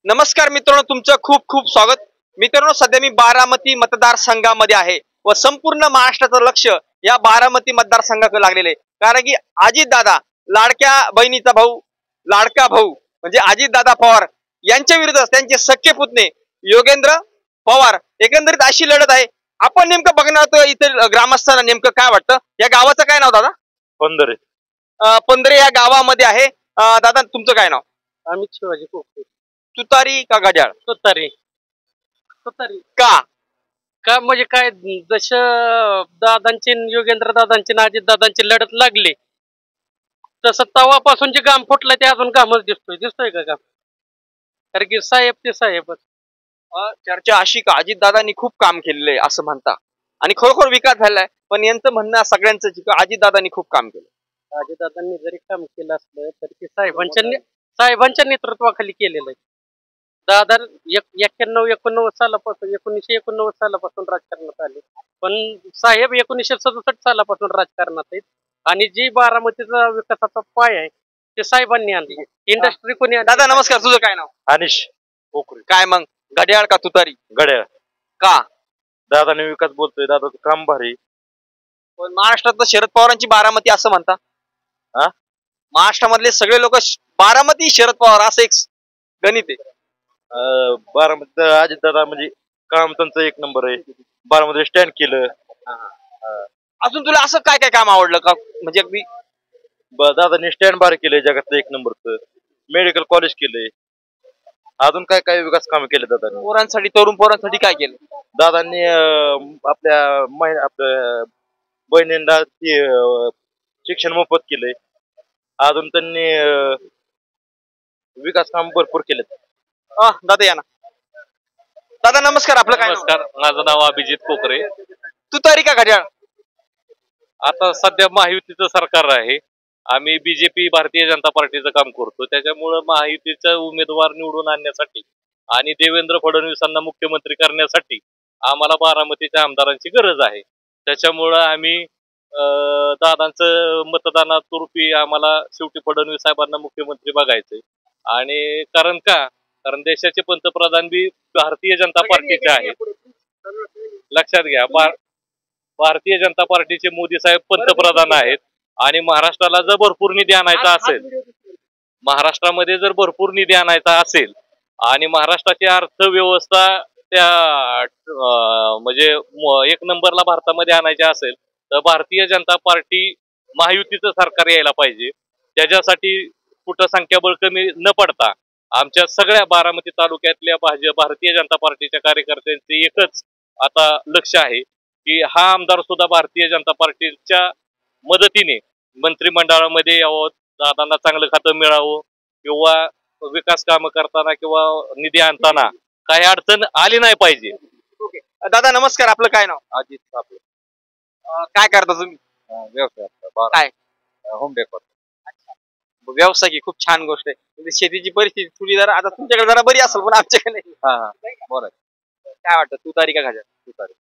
नमस्कार मित्रांनो, तुमचं खूप खूप स्वागत. मित्रांनो, सध्या मी बारामती मतदारसंघामध्ये आहे व संपूर्ण महाराष्ट्राचं लक्ष या बारामती मतदारसंघाकडे लागलेले आहे. कारण की अजितदादा, लाडक्या बहिणीचा भाऊ, लाडका भाऊ म्हणजे अजितदादा पवार यांच्या विरुद्ध त्यांचे सख्खे पुतणे योगेंद्र पवार, एकंदरीत अशी लढत आहे. आपण नेमकं बघणार आहोत इथे ग्रामस्थांना नेमकं काय वाटतं. या गावाचं काय नाव दादा? पंधरे. पंधरे या गावामध्ये आहे. दादा, तुमचं काय नाव? अमित शिवाजी पोपटे. तुतारी का घड्याळ? तुतारी. तुतारी का? का म्हणजे काय, जसं दादांची योगेंद्र दादांची अजित दादांची लढत लागली तसं तवापासून जे घाम फुटला ते अजून घामच दिसतोय का घाम? कारण की साहेब ते साहेबच. चर्चा अशी का अजितदादांनी खूप काम केलेलं आहे असं म्हणता आणि खरोखर विकास झालाय, पण यांचं म्हणणं सगळ्यांचं अजितदादांनी खूप काम केलं. अजितदादांनी जरी काम केलं असलं तरी ते साहेबांच्या नेतृत्वाखाली केलेलं आहे. दादा 91-89 सालापासून 1989 सालापासून राजकारणात आले, पण साहेब 1967 सालापासून राजकारणात आहेत. आणि जी बारामतीचा विकासाचा पाय आहे ते साहेबांनी आणले. इंडस्ट्री कोणी आणली? दादा नमस्कार, तुझं काय नाव? अनिश पोखरे. काय मग, घड्याळ का तुतारी? घड्याळ. का? दादाने विकास बोलतोय, दादाचं काम भारी. पण महाराष्ट्रात शरद पवारांची बारामती असं म्हणता. हा? महाराष्ट्रामधले सगळे लोक बारामती शरद पवार असं एक गणित आहे. बारामती अजित दादा म्हणजे काम त्यांचं एक नंबर आहे. बारामती स्टँड केलं. अजून तुला असं काय काय काम आवडलं का? म्हणजे अगदी दादाने स्टँड भारी केलंय, जगातलं एक नंबरचं मेडिकल कॉलेज केलंय. अजून काय काय विकास काम केले दादाने. पोरांसाठी, तरुण पोरांसाठी काय केलं दादांनी? आपल्या बहिणींना शिक्षण मोफत केलंय. अजून त्यांनी विकास काम भरपूर केलेत. दादा या ना. दादा नमस्कार, आपलं काय? नमस्कार, माझं नाव अभिजित पोखरे. तुतारी का घड्याळ? आता सध्या महायुतीचं सरकार आहे. आम्ही बीजेपी भारतीय जनता पार्टीचं काम करतो, त्याच्यामुळं महायुतीचा उमेदवार निवडून आणण्यासाठी आणि देवेंद्र फडणवीसांना मुख्यमंत्री करण्यासाठी आम्हाला बारामतीच्या आमदारांची गरज आहे. त्याच्यामुळं आम्ही दादांचं मतदानातूर्फी आम्हाला शेवटी फडणवीस साहेबांना मुख्यमंत्री बघायचंय. आणि कारण देशाचे पंतप्रधान बी भारतीय जनता पार्टीचे आहेत. लक्षात घ्या, भारतीय जनता पार्टीचे मोदी साहेब पंतप्रधान आहेत. आणि महाराष्ट्राला जर भरपूर निधी आणायचा असेल, महाराष्ट्रामध्ये जर भरपूर निधी आणायचा असेल आणि महाराष्ट्राची अर्थव्यवस्था त्या म्हणजे एक नंबरला भारतामध्ये आणायची असेल तर भारतीय जनता पार्टी महायुतीचं सरकार यायला पाहिजे. त्याच्यासाठी कुठं संख्याबळ कमी न पडता आमच्या सगळ्या बारामती तालुक्यातल्या भारतीय जनता पार्टीच्या कार्यकर्त्यांचे एकच आता लक्ष आहे की हा आमदार सुद्धा भारतीय जनता पार्टीच्या मदतीने मंत्रिमंडळामध्ये यावं, दादांना चांगलं खातं मिळावं किंवा विकास कामं करताना किंवा निधी आणताना काही अडचण आली नाही पाहिजे. दादा नमस्कार, आपलं काय नाव? अजित आपलं. काय करता तुम्ही? व्यवसाय काय? Home decor. व्यवसाय की खूप छान गोष्ट आहे. म्हणजे शेतीची परिस्थिती थोडी जरा आता तुमच्याकडे जरा बरी असेल, पण आमच्याकडे नाही. बोला. काय वाटतं, तुतारी का घड्याळ? तुतारी.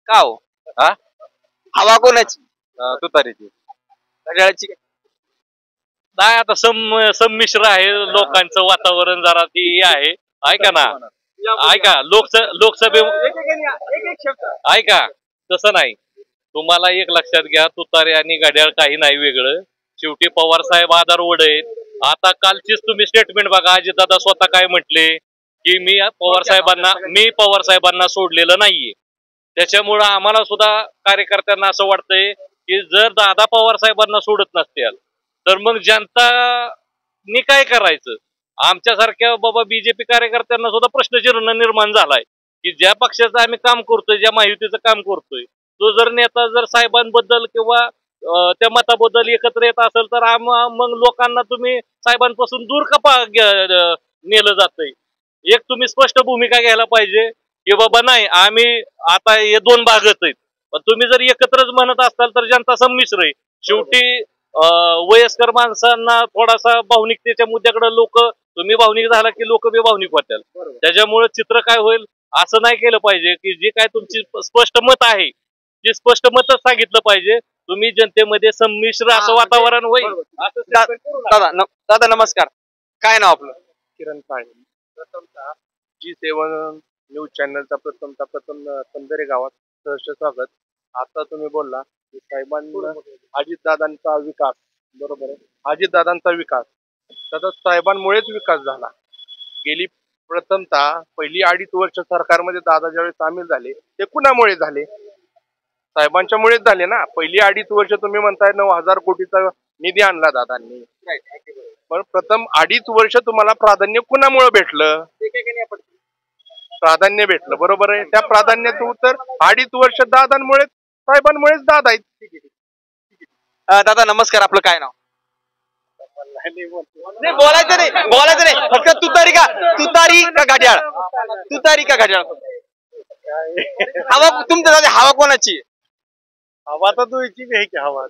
का हो? हवा कोणाची? तुतारीची. घड्याळाची काय? नाही, आता संमिश्र आहे लोकांचं वातावरण, जरा ती आहे. ऐका ना, ऐका, लोकसभे ऐका, तसं नाही. तुम्हाला एक लक्षात घ्या, तुतारी आणि घड्याळ काही नाही वेगळं. शेवटी पवार साहेब आधारवड आहेत. आता कालचीच तुम्ही स्टेटमेंट बघा, अजितदादा स्वतः काय म्हटले की मी पवार साहेबांना सोडलेलं नाहीये. त्याच्यामुळं आम्हाला सुद्धा कार्यकर्त्यांना असं वाटतंय की जर दादा पवार साहेबांना सोडत नसतील तर मग जनतानी काय करायचं. आमच्यासारख्या बाबा बीजेपी कार्यकर्त्यांना सुद्धा प्रश्नचिन्ह निर्माण झालाय की ज्या पक्षाचं आम्ही काम करतोय, ज्या महायुतीचं काम करतोय, तो जर नेता जर साहेबांबद्दल किंवा त्या मताबद्दल एकत्र येत असेल तर मग लोकांना तुम्ही साहेबांपासून दूर का नेलं जातंय. एक तुम्ही स्पष्ट भूमिका घ्यायला पाहिजे की बाबा नाही, आम्ही आता हे दोन भागच आहेत. पण तुम्ही जर एकत्रच म्हणत असाल तर जनता संमिश्र आहे. शेवटी वयस्कर माणसांना थोडासा भावनिकतेच्या मुद्द्याकडे तुम्ही भावनिक झाला की लोक बी भावनिक होतील. त्याच्यामुळे चित्र काय होईल असं नाही केलं पाहिजे की जे काय तुमची स्पष्ट मत आहे ते स्पष्ट मतच सांगितलं पाहिजे. तुम्ही जनतेमध्ये संमिश्र असं वातावरण होईल. दादा नमस्कार, काय नाव आपलं? किरण काळे. प्रथमतः G7 न्यूज चॅनलचा प्रथम पंधरे गावात सहर्ष स्वागत. आता तुम्ही बोलला की साहेबांना अजितदादांचा विकास, बरोबर आहे, अजितदादांचा विकास सतत साहेबांमुळेच विकास झाला. गेली प्रथमतः पहिली 2.5 वर्ष सरकारमध्ये दादा ज्यावेळेस सामील झाले ते कुणामुळे झाले? साहेबांच्यामुळेच झाले ना. पहिली 2.5 वर्ष तुम्ही म्हणताय 9,000 कोटीचा निधी आणला दादांनी, पण प्रथम 2.5 वर्ष तुम्हाला प्राधान्य कुणामुळे भेटलं? प्राधान्य भेटलं, बरोबर आहे. त्या प्राधान्याचं उत्तर 2.5 वर्ष दादांमुळे, साहेबांमुळेच दादा आहेत. दादा नमस्कार, आपलं काय नाव? नाही बोलायचं नाही फक्त तुतारी का घड्याळ? तुतारी का घड्याळ? हवा तुमच्या दादा, हवा कोणाची? हवा तर तुझी आहे की हवा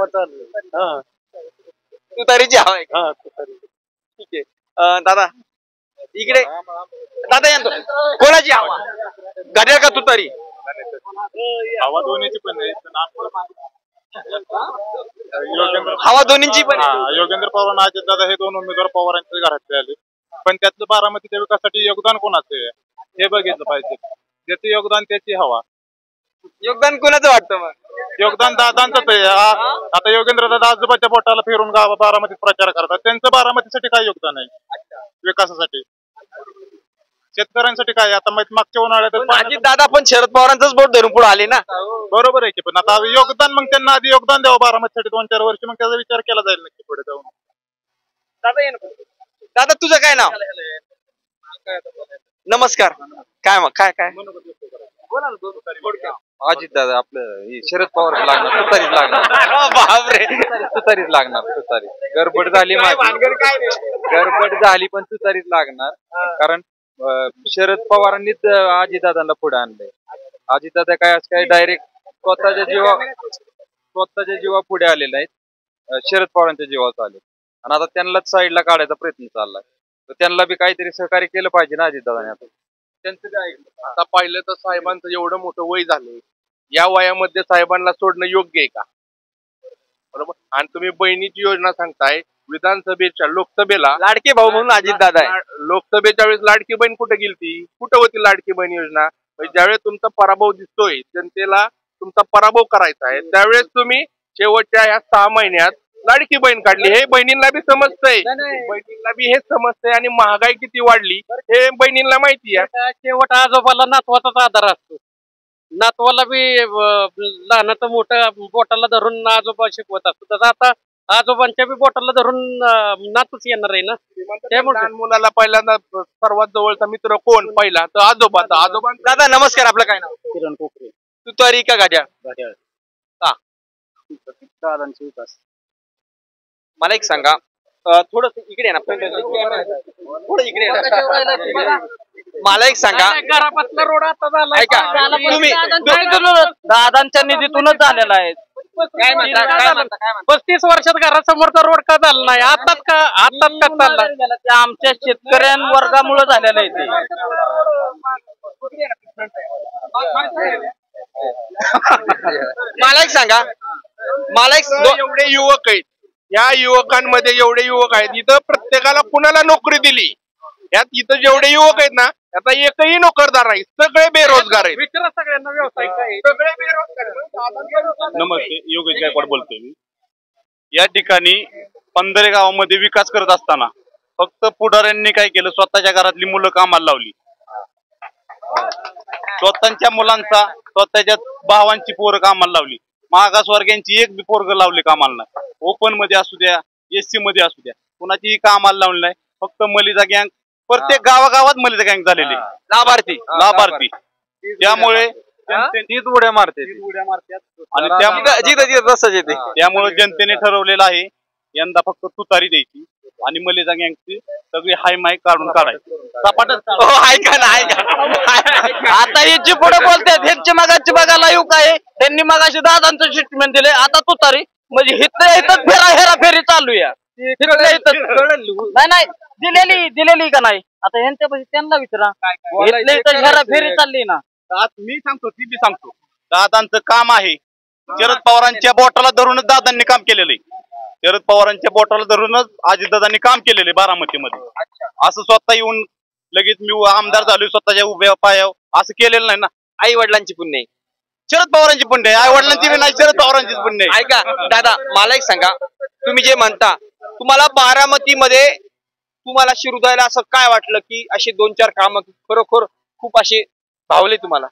चालू. तुतारीची हवा आहे. हा, तुतारी. ठीक आहे. दादा इकडे, दादा या कोणाची हवा? घड्याळ का तुतारी? हवा दोन्हीची पण आहे. हवा दोन्हीची पण. योगेंद्र पवार आणि अजितदादा हे दोन उमेदवार पवारांच्या घरातले आले, पण त्यातलं बारामतीच्या विकासासाठी योगदान कोणाचं आहे हे बघितलं पाहिजे. ज्याचं योगदान त्याची हवा. योगदान कोणाचं वाटतं मग? योगदान दादांचंच आहे. आता योगेंद्र दादा आजोबाच्या बोटाला फिरून गाव बारामतीत प्रचार करतात. त्यांचं बारामतीसाठी काय योगदान आहे? विकासासाठी, शेतकऱ्यांसाठी काय? आता मागच्या उन्हाळ्यात अजित दादा पण शरद पवारांचंच बोट धरून पुढे आले ना. बरोबर आहे की, पण आता योगदान मग त्यांना आधी योगदान द्यावं बारामतीसाठी 2-4 वर्ष, मग त्याचा विचार केला जाईल नक्की पुढे जाऊन. दादा तुझं काय नाव? नमस्कार. काय मग काय अजित दादा आपलं शरद पवार लागणार, तुतारीच लागणार. बापरे, तुतारीच लागणार. तुतारी गडबड झाली गडबड झाली पण तुतारीच लागणार. कारण शरद पवारांनीच अजितदादांना पुढे आणलंय. अजितदादा काय असं काय डायरेक्ट स्वतःच्या जीवा पुढे आलेले आहेत, शरद पवारांच्या जीवावर आले, आणि आता त्यांनाच साईडला काढायचा प्रयत्न चाललाय. तर त्यांना बी काहीतरी सहकार्य केलं पाहिजे ना अजितदादाने. आता त्यांचं काय, आता पाहिलं तर साहेबांचं एवढं मोठं वय झालंय, या वयामध्ये साहेबांना सोडणं योग्य आहे का? बरोबर. आणि तुम्ही बहिणीची योजना सांगताय, विधानसभेच्या लोकसभेला लाडके भाऊ म्हणून अजित दादा आहे. लोकसभेच्या वेळेस लाडकी बहीण कुठे गेलती? कुठं होती लाडकी बहीण योजना? ज्यावेळेस तुमचा पराभव दिसतोय, जनतेला तुमचा पराभव करायचा आहे, त्यावेळेस तुम्ही शेवटच्या या 6 महिन्यात लाडकी बहीण काढली. हे बहिणींना बी समजतंय, बहिणींना बी हे समजतंय. आणि महागाई किती वाढली हे बहिणींना माहिती आहे. शेवट आजोबाला नातवाचाच आधार असतो. नातवाला बी लहानाचं मोठं बोटाला धरून आजोबा शिकवत असतो. तसं आता आजोबांच्या बी बोटाला धरून नातूच येणार आहे ना. त्यामुळे लहान मुलाला पहिल्यांदा सर्वात जवळचा मित्र कोण? पहिला तर आजोबा. दादा नमस्कार, आपलं काय नाव? किरण कोकरे. तुतारी का घड्याळ? का? दादांचा विकास. मला एक सांगा, थोडं इकडे ना, थोडं इकडे ना. मला एक सांगा, घरापासला रोड आता झाला ऐका तुम्ही, दादांच्या निधीतूनच झालेला आहे. 35 वर्षात घरासमोरचा रोड का झाला नाही? आताच का चालला? आमच्या शेतकऱ्यांवर्गामुळे झालेलं आहे ते. मला एक सांगा, एवढे युवक आहेत, या युवकांमध्ये एवढे युवक आहेत, इथं प्रत्येकाला कुणाला नोकरी दिली? यात इथं जेवढे युवक आहेत ना, आता एकही नोकरदार नाही, सगळे बेरोजगार आहेत. विचारा सगळ्यांना व्यवसाय काय. सगळे बेरोजगार. नमस्ते, योगेश गायकवाड बोलतोय मी. या ठिकाणी पंधरे गावामध्ये विकास करत असताना फक्त पुढाऱ्यांनी काय केलं, स्वतःच्या घरातली मुलं कामाला लावली. स्वतःच्या मुलांचा, स्वतःच्या भावांची पोरं कामाला लावली. मागासवर्गीयांची एक बी पोरग लावले कामाला नाही. ओपन मध्ये असू द्या, SC मध्ये असू द्या, कुणाचीही कामाला लावली नाही. फक्त मलिदा गँग, प्रत्येक गावागावात मलिदा गँग झालेली, लाभार्थी. त्यामुळे तीच उड्या मारते आणि त्यामुळे जनतेने ठरवलेलं आहे यंदा फक्त तुतारी द्यायची आणि मलिदा गँगची सगळी हाय माय काढून काढायची. ऐका ना, आता हे जी पुढे बोलतात ह्यांची मगाची बघायला येऊ काय? त्यांनी मगाशी दादांचं स्टेटमेंट दिले, आता तुतारी. म्हणजे इथं हेराफेरी चालू आहे. नाही दिलेली का नाही? आता ह्यांच्या त्यांना विचारा. हेराफेरी चालली ना. मी सांगतो, ती बी सांगतो. दादांचं काम आहे, शरद पवारांच्या बोटाला धरूनच दादांनी काम केलेलं आहे. शरद पवारांच्या बोटाला धरूनच अजितदादांनी काम केलेले बारामतीमध्ये. असं स्वतः येऊन लगेच मी आमदार झालोय स्वतःच्या उभ्या पायावर असं केलेलं नाही ना. आई वडिलांची पुण्य आहे. शरद पवारांची पुण्य आहे, आई वडिलांची बी नाही, शरद पवारांचीच पुण्य आहे. ऐका दादा, मला एक सांगा, तुम्ही जे म्हणता, तुम्हाला बारामतीमध्ये तुम्हाला शिरुदायला असं काय वाटलं की असे 2-4 काम खरोखर खूप असे भावले तुम्हाला?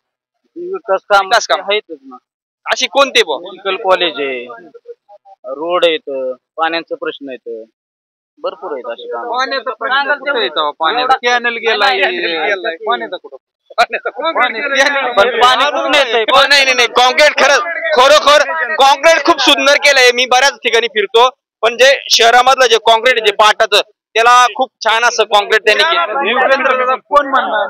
विकास काम आहेतच ना. अशी कोणते मेडिकल कॉलेज आहे, रोड आहेत, पाण्याचा प्रश्न येत, भरपूर आहेत असे काम. कॅनल गेलाय, पाण्याचा कुठं नाही कॉन्क्रीट खरोखर कॉन्क्रीट खूप सुंदर केलंय. मी बऱ्याच ठिकाणी फिरतो, पण जे शहरामधलं जे कॉन्क्रीट जे पाटाचं त्याला खूप छान असं कॉन्क्रीट त्यांनी केलं. कोण म्हणणार?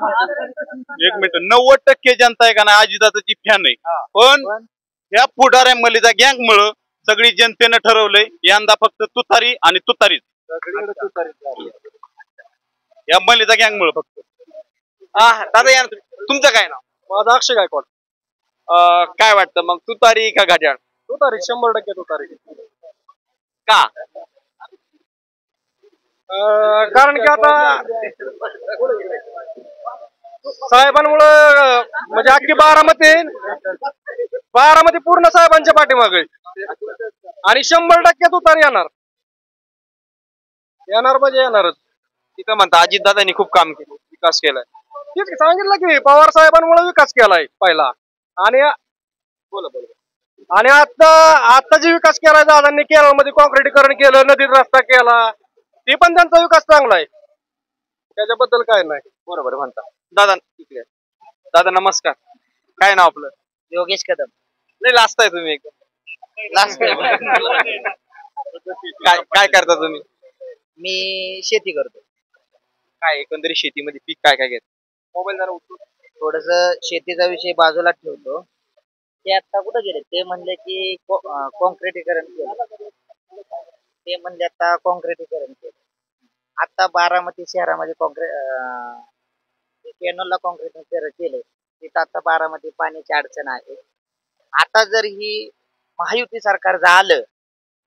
एक मिनिट, 90% जनता आहे का नाही अजितदादाची फॅन आहे, पण या पुढाऱ्या मलिदा गँग मुळे सगळी जनतेनं ठरवलंय यंदा फक्त तुतारी आणि तुतारीच. या मलिदा गँग मुळे फक्त. दादा या तुमचं काय नाव? माझा अक्षय गायकवाड. काय वाटतं मग, तुतारी का घड्याळ? तुतारी, 100% तुतारी. का? कारण की आता साहेबांमुळं म्हणजे अख्खी बारामती पूर्ण साहेबांच्या पाठीमागे आणि 100% तुतारी येणार म्हणजे येणारच. तिथं म्हणता अजितदादांनी खूप काम केलं, विकास केलाय. तेच सांगितलं की पवार साहेबांमुळे विकास केलाय पहिला, आणि आता जे विकास केलाय दादांनी केरळमध्ये कॉन्क्रिटीकरण केलं, नदीत रस्ता केला, ते पण त्यांचा विकास चांगला आहे, त्याच्याबद्दल काय नाही. बरोबर म्हणता. दादा नमस्कार, काय नाव आपलं? योगेश कदम. नाही लाजताय तुम्ही एकदम. काय करता तुम्ही? मी शेती करतो. काय एकंदरीत शेतीमध्ये पीक काय घेत? मोबाईल जरा उचलून थोडस शेतीचा विषय बाजूला ठेवतो. ते आता कुठं गेले? ते म्हणले की कॉन्क्रिटीकरण केलं, ते म्हणले आता कॉन्क्रिटीकरण केलं. आता बारामती शहरामध्ये कॅनलला कॉन्क्रिटीकरण केलंय, तिथं आता बारामती पाण्याची अडचण आहे. आता जर ही महायुती सरकार झालं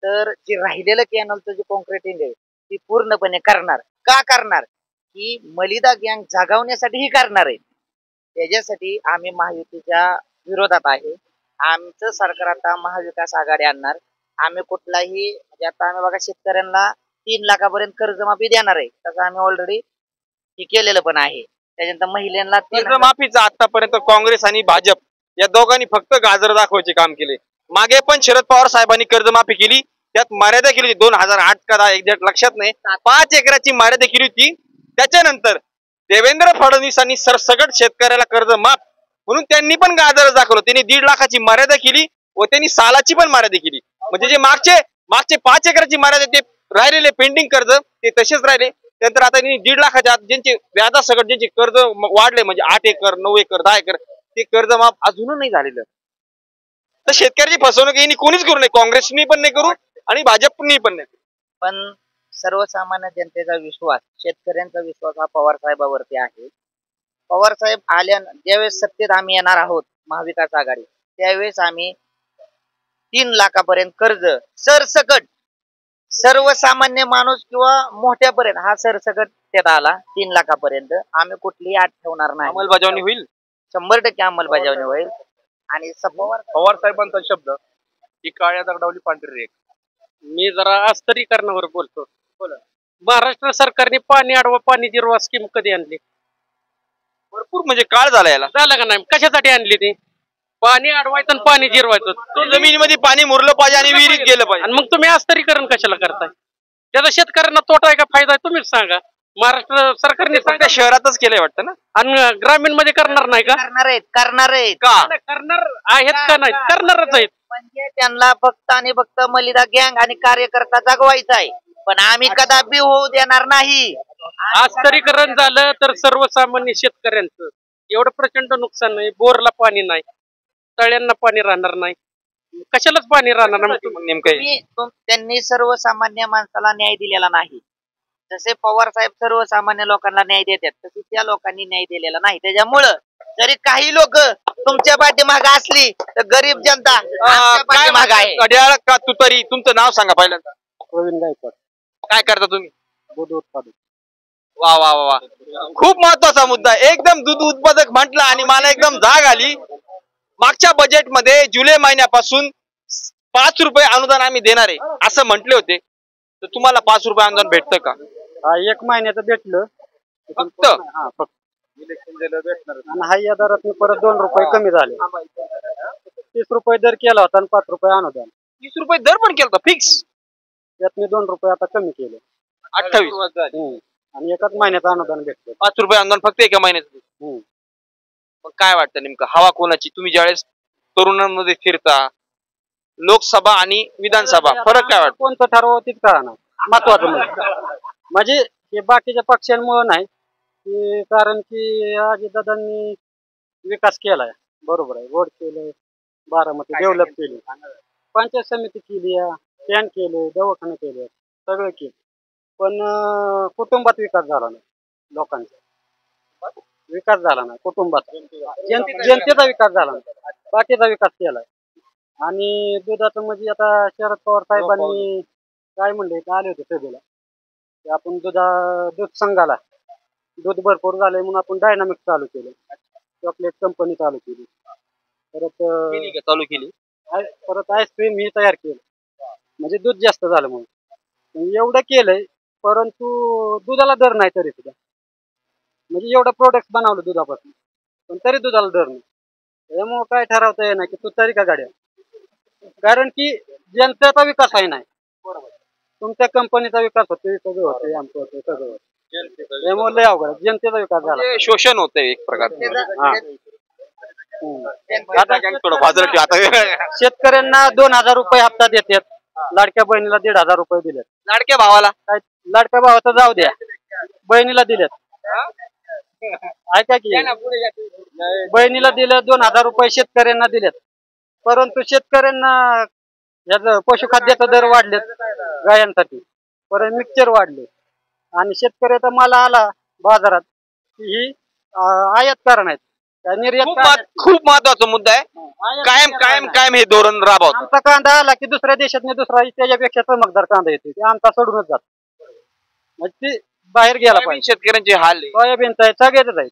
तर जे राहिलेलं कॅनलचं जे कॉन्क्रिटिंग आहे ती पूर्णपणे करणार. का करणार? की मलिदा गँग जागवण्यासाठीही करणार आहे. त्याच्यासाठी आम्ही महायुतीच्या विरोधात आहे. आमचं सरकार आता महाविकास आघाडी आणणार. आम्ही कुठलाही म्हणजे आता आम्ही बघा शेतकऱ्यांना 3 लाखापर्यंत कर्जमाफी देणार आहे, तसं आम्ही ऑलरेडी हे केलेलं पण आहे. त्याच्यानंतर महिलांना कर्जमाफीचं आतापर्यंत काँग्रेस आणि भाजप या दोघांनी फक्त गाजर दाखवायचे काम केले. मागे पण शरद पवार साहेबांनी कर्जमाफी केली, त्यात मर्यादा केली होती 2008 का 10 एक्झॅक्ट लक्षात नाही, 5 एकराची मर्यादा केली होती. त्याच्यानंतर देवेंद्र फडणवीसांनी सरसकट शेतकऱ्याला कर्ज माफ म्हणून त्यांनी पण गाजर दाखवलं. त्यांनी 1.5 लाखाची मर्यादा केली व त्यांनी सालाची पण मर्यादा केली. म्हणजे जे मागचे 5 एकराची मर्यादा ते राहिलेले पेंडिंग कर्ज ते तसेच राहिले. त्यानंतर आता त्यांनी 1.5 लाखाच्या ज्यांचे व्याजासकट ज्यांचे कर्ज वाढले म्हणजे 8 एकर 9 एकर 10 एकर ते कर्ज माफ अजूनही नाही झालेलं. तर शेतकऱ्याची फसवणूक यांनी कोणीच करू नये, काँग्रेसनी पण नाही करू आणि भाजपनी पण नाही. पण सर्वसामान्य जनतेचा विश्वास, शेतकऱ्यांचा विश्वास हा पवार साहेबावरती आहे. पवार साहेब ज्यावेळेस सत्तेत आम्ही येणार आहोत महाविकास आघाडी, त्यावेळेस आम्ही 3 लाखापर्यंत कर्ज सरसकट सर्वसामान्य माणूस किंवा मोठ्यापर्यंत हा सरसकट त्यात आला. 3 लाखापर्यंत आम्ही कुठलीही अट ठेवणार नाही. अंमलबजावणी होईल, 100% अंमलबजावणी होईल. आणि पवार साहेबांचा शब्द ही काळ्या दगडावली पांढरी रेख. मी जरा आस्तरीकरणावर बोलतो. महाराष्ट्र सरकारने पाणी अडवा पाणी जिरवा स्कीम कधी आणली? भरपूर म्हणजे काळ झाला याला. झालं का नाही? कशासाठी आणली ती? पाणी अडवायचं आणि पाणी जिरवायचं. जमिनीमध्ये पाणी मुरलं पाहिजे आणि विहिरीत गेलं पाहिजे. आणि मग तुम्ही आस्तरीकरण कशाला करताय? त्याचा शेतकऱ्यांना तोटा आहे का फायदा आहे? तुम्हीच सांगा. महाराष्ट्र सरकारने फक्त शहरातच केलंय वाटतं ना, आणि ग्रामीण मध्ये करणार नाही का? करणार आहेत का? करणार आहेत का नाही? करणारच आहेत. म्हणजे त्यांना फक्त आणि फक्त मलिदा गँग आणि कार्यकर्ता जगवायचा आहे, पण आम्ही कदापि होऊ देणार नाही. आस्तरीकरण झालं तर सर्वसामान्य शेतकऱ्यांचं एवढं प्रचंड नुकसान नाही. बोरला पाणी नाही, तळ्यांना पाणी राहणार नाही, कशालाच पाणी राहणार नाही. नेमकं त्यांनी सर्वसामान्य माणसाला न्याय दिलेला नाही. जसे पवार साहेब सर्वसामान्य लोकांना न्याय देतात तसे त्या लोकांनी न्याय दिलेला नाही. त्याच्यामुळं जरी काही लोक तुमच्या पाठीमागे असली तर गरीब जनता पाठीमागे आहे. घड्याळ का तुतारी? तुमचं नाव सांगा पहिल्यांदा. प्रवीण गायकवाड. काय करता तुम्ही? दूध उत्पादन. वा वा वा वा, खूप महत्वाचा मुद्दा आहे. एकदम दूध उत्पादक म्हटलं आणि मला एकदम जाग आली. मागच्या बजेटमध्ये जुलै महिन्यापासून 5 रुपये अनुदान आम्ही देणार आहे असं म्हटले होते, तर तुम्हाला 5 रुपये अनुदान भेटतं का? हा 1 महिन्याचं भेटलं फक्त? हा फक्त इलेक्शन दिलं भेटणार. आणि हा या दरात परत 2 रुपये कमी झाले. 30 रुपये दर केला होता आणि 5 रुपये अनुदान. 30 रुपये दर पण केला फिक्स? त्यात मी 2 रुपये आता कमी केले. 28 आणि एकाच महिन्याचं अनुदान भेटलं. 5 रुपये अनुदान फक्त एका महिन्यात. मग काय वाटतं नेमकं हवा कोणाची? तुम्ही ज्यावेळेस तरुणांमध्ये फिरता, लोकसभा आणि विधानसभा, फरक काय वाटतं? कोणतं ठरवावं तीच कळणार. महत्वाचं म्हणजे हे बाकीच्या पक्षांमुळे नाही, की कारण की अजितदादांनी विकास केलाय. बरोबर आहे. रोड केले, बारामती डेव्हलप केली, पंचायत समिती केली, स्टँड केले, दवाखाने केले, सगळं केलं. पण कुटुंबात विकास झाला नाही. लोकांचा विकास झाला नाही कुटुंबात. जनतेचा विकास झाला नाही, बाकीचा विकास केलाय. आणि दुधाचं म्हणजे आता शरद पवार साहेबांनी काय म्हणले, आले होते सभेला, की आपण दूध संघाला दूध भरपूर झालंय म्हणून आपण डायनामिक चालू केलं, चॉकलेट कंपनी चालू केली, परत चालू केली, परत आईस्क्रीम ही तयार केलं. म्हणजे दूध जास्त झालं म्हणून एवढं केलंय. परंतु दुधाला दर नाही तरी सुद्धा. म्हणजे एवढं प्रोडक्ट बनवलं दुधापासून, पण तरी दुधाला दर नाही. त्यामुळे काय ठरवता येणार की तू तरी का गाड्या, कारण की जनतेचा विकास आहे नाही. तुमच्या कंपनीचा विकास होतोय, सगळं होतंय, आमचं होतंय, सगळं होतं. त्यामुळे लय अवघड जनतेचा विकास झाला. शोषण होतंय एक प्रकारचं. शेतकऱ्यांना 2000 रुपये हप्ता देतात, लाडक्या बहिणीला 1500 रुपये दिलेत. लाडक्या भावाला काय लाडक्या भावाचं जाऊ द्या, बहिणीला दिलेत. ऐका की, बहिणीला दिलं 2000 रुपये, शेतकऱ्यांना दिलेत. परंतु शेतकऱ्यांना पशुखाद्याचा दर वाढलेत गायांसाठी, परत मिक्सचर वाढले, आणि शेतकऱ्याचा माल आला बाजारात ही आयातकारण आहेत. खूप महत्वाचा मुद्दा आहे. कायम कायम कायम हे धोरण राबवत. आमचा कांदा आला की दुसऱ्या देशात दुसरा त्याच्यापेक्षा चमकदार कांदा येतो, ते आमचा सोडूनच जात. म्हणजे ते बाहेर गेला पाहिजे. शेतकऱ्यांचे हाल सोयाबीन आहे, सगळेच आहेत.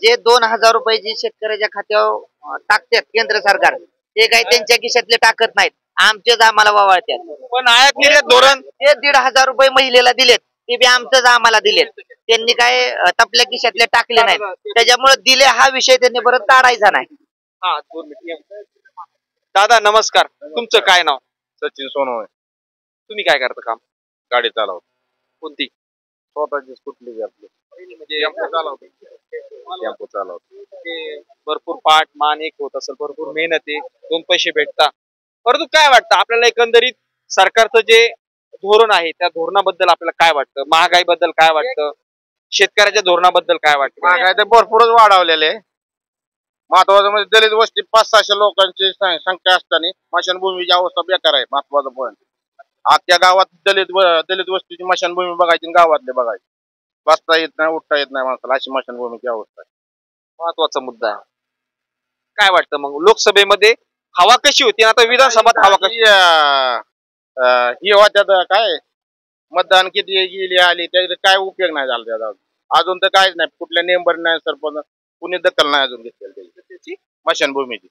जे 2000 रुपये जे शेतकऱ्याच्या खात्यावर टाकतात केंद्र सरकार, ते काही त्यांच्या खिशातले टाकत नाहीत, आमचेच आम्हाला वावळतात. पण आयात निर्यात धोरण ते 1500 रुपये महिलेला दिलेत, ते बी आमचंच आम्हाला दिलेत. त्यांनी काय आपल्या खिशातले टाकले नाहीत. त्याच्यामुळे दिले हा विषय त्यांनी परत काढायचा नाही. दादा नमस्कार, तुमचं काय नाव? सचिन सोनवणे. तुम्ही काय करता काम? गाडी चालवतो. कोणती? स्वतःची कुठली आपली टेम्पो चालवतो. भरपूर पाठ मान एक होत असेल, भरपूर मेहनत आहे, 2 पैसे भेटता. परंतु काय वाटतं आपल्याला एकंदरीत सरकारचं जे धोरण आहे त्या धोरणाबद्दल आपल्याला काय वाटतं? महागाईबद्दल काय वाटतं? शेतकऱ्याच्या धोरणाबद्दल काय वाटतं? महागाई तर भरपूरच वाढवलेले आहे. महत्वाचं म्हणजे दलित वस्ती 500-600 लोकांची संख्या असताना स्मशानभूमीची अवस्था बेकार आहे. महत्वाचं पॉईंट, अख्ख्या गावात दलित वस्तीची स्मशानभूमी बघायची, गावातले बघायची. बसता येत नाही, उठता येत नाही माणसाला, अशी स्मशानभूमीची अवस्था आहे. महत्वाचा मुद्दा आहे. काय वाटतं मग लोकसभेमध्ये हवा कशी होती, आता विधानसभेत हवा कशी? ही होत्यात काय मतदान किती गेली आली, त्याचा काय उपयोग नाही झाला त्याचा अजून तर काहीच नाही. कुठल्या नेंबर नाही, सरपंच कुणी दखल नाही अजून घेतलेली त्याची स्मशानभूमीची.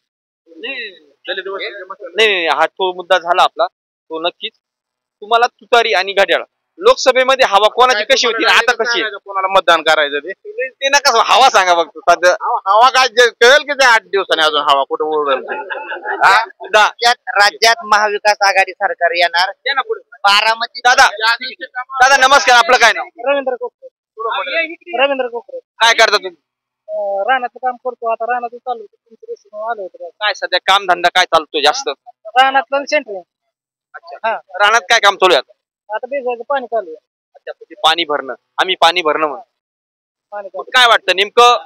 नाही, हा तो मुद्दा झाला आपला, तो नक्कीच. तुम्हाला तुतारी आणि घड्याळ लोकसभेमध्ये हवा कोणाची कशी होती, आता कशी आहे? कोणाला मतदान करायचं ते नका, हवा सांगा फक्त सध्या. हवा काय कळेल की ते 8 दिवसांनी अजून हवा कुठे उडल. राज्यात महाविकास आघाडी सरकार येणार. बारामती. दादा नमस्कार, आपलं काय नाव? रवींद्र कोकरे. काय करता तुम्ही? रानाचं काम करतो. आता रानाचं चालू आलो होतो. काय सध्या काम धंदा काय चालतोय जास्त? रानातलं सेंटर. रानात काय काम चालू आहे आता बेसायचं पाणी चालू आहे. पाणी भरणं, आम्ही पाणी भरणं म्हणून. काय वाटतं नेमकं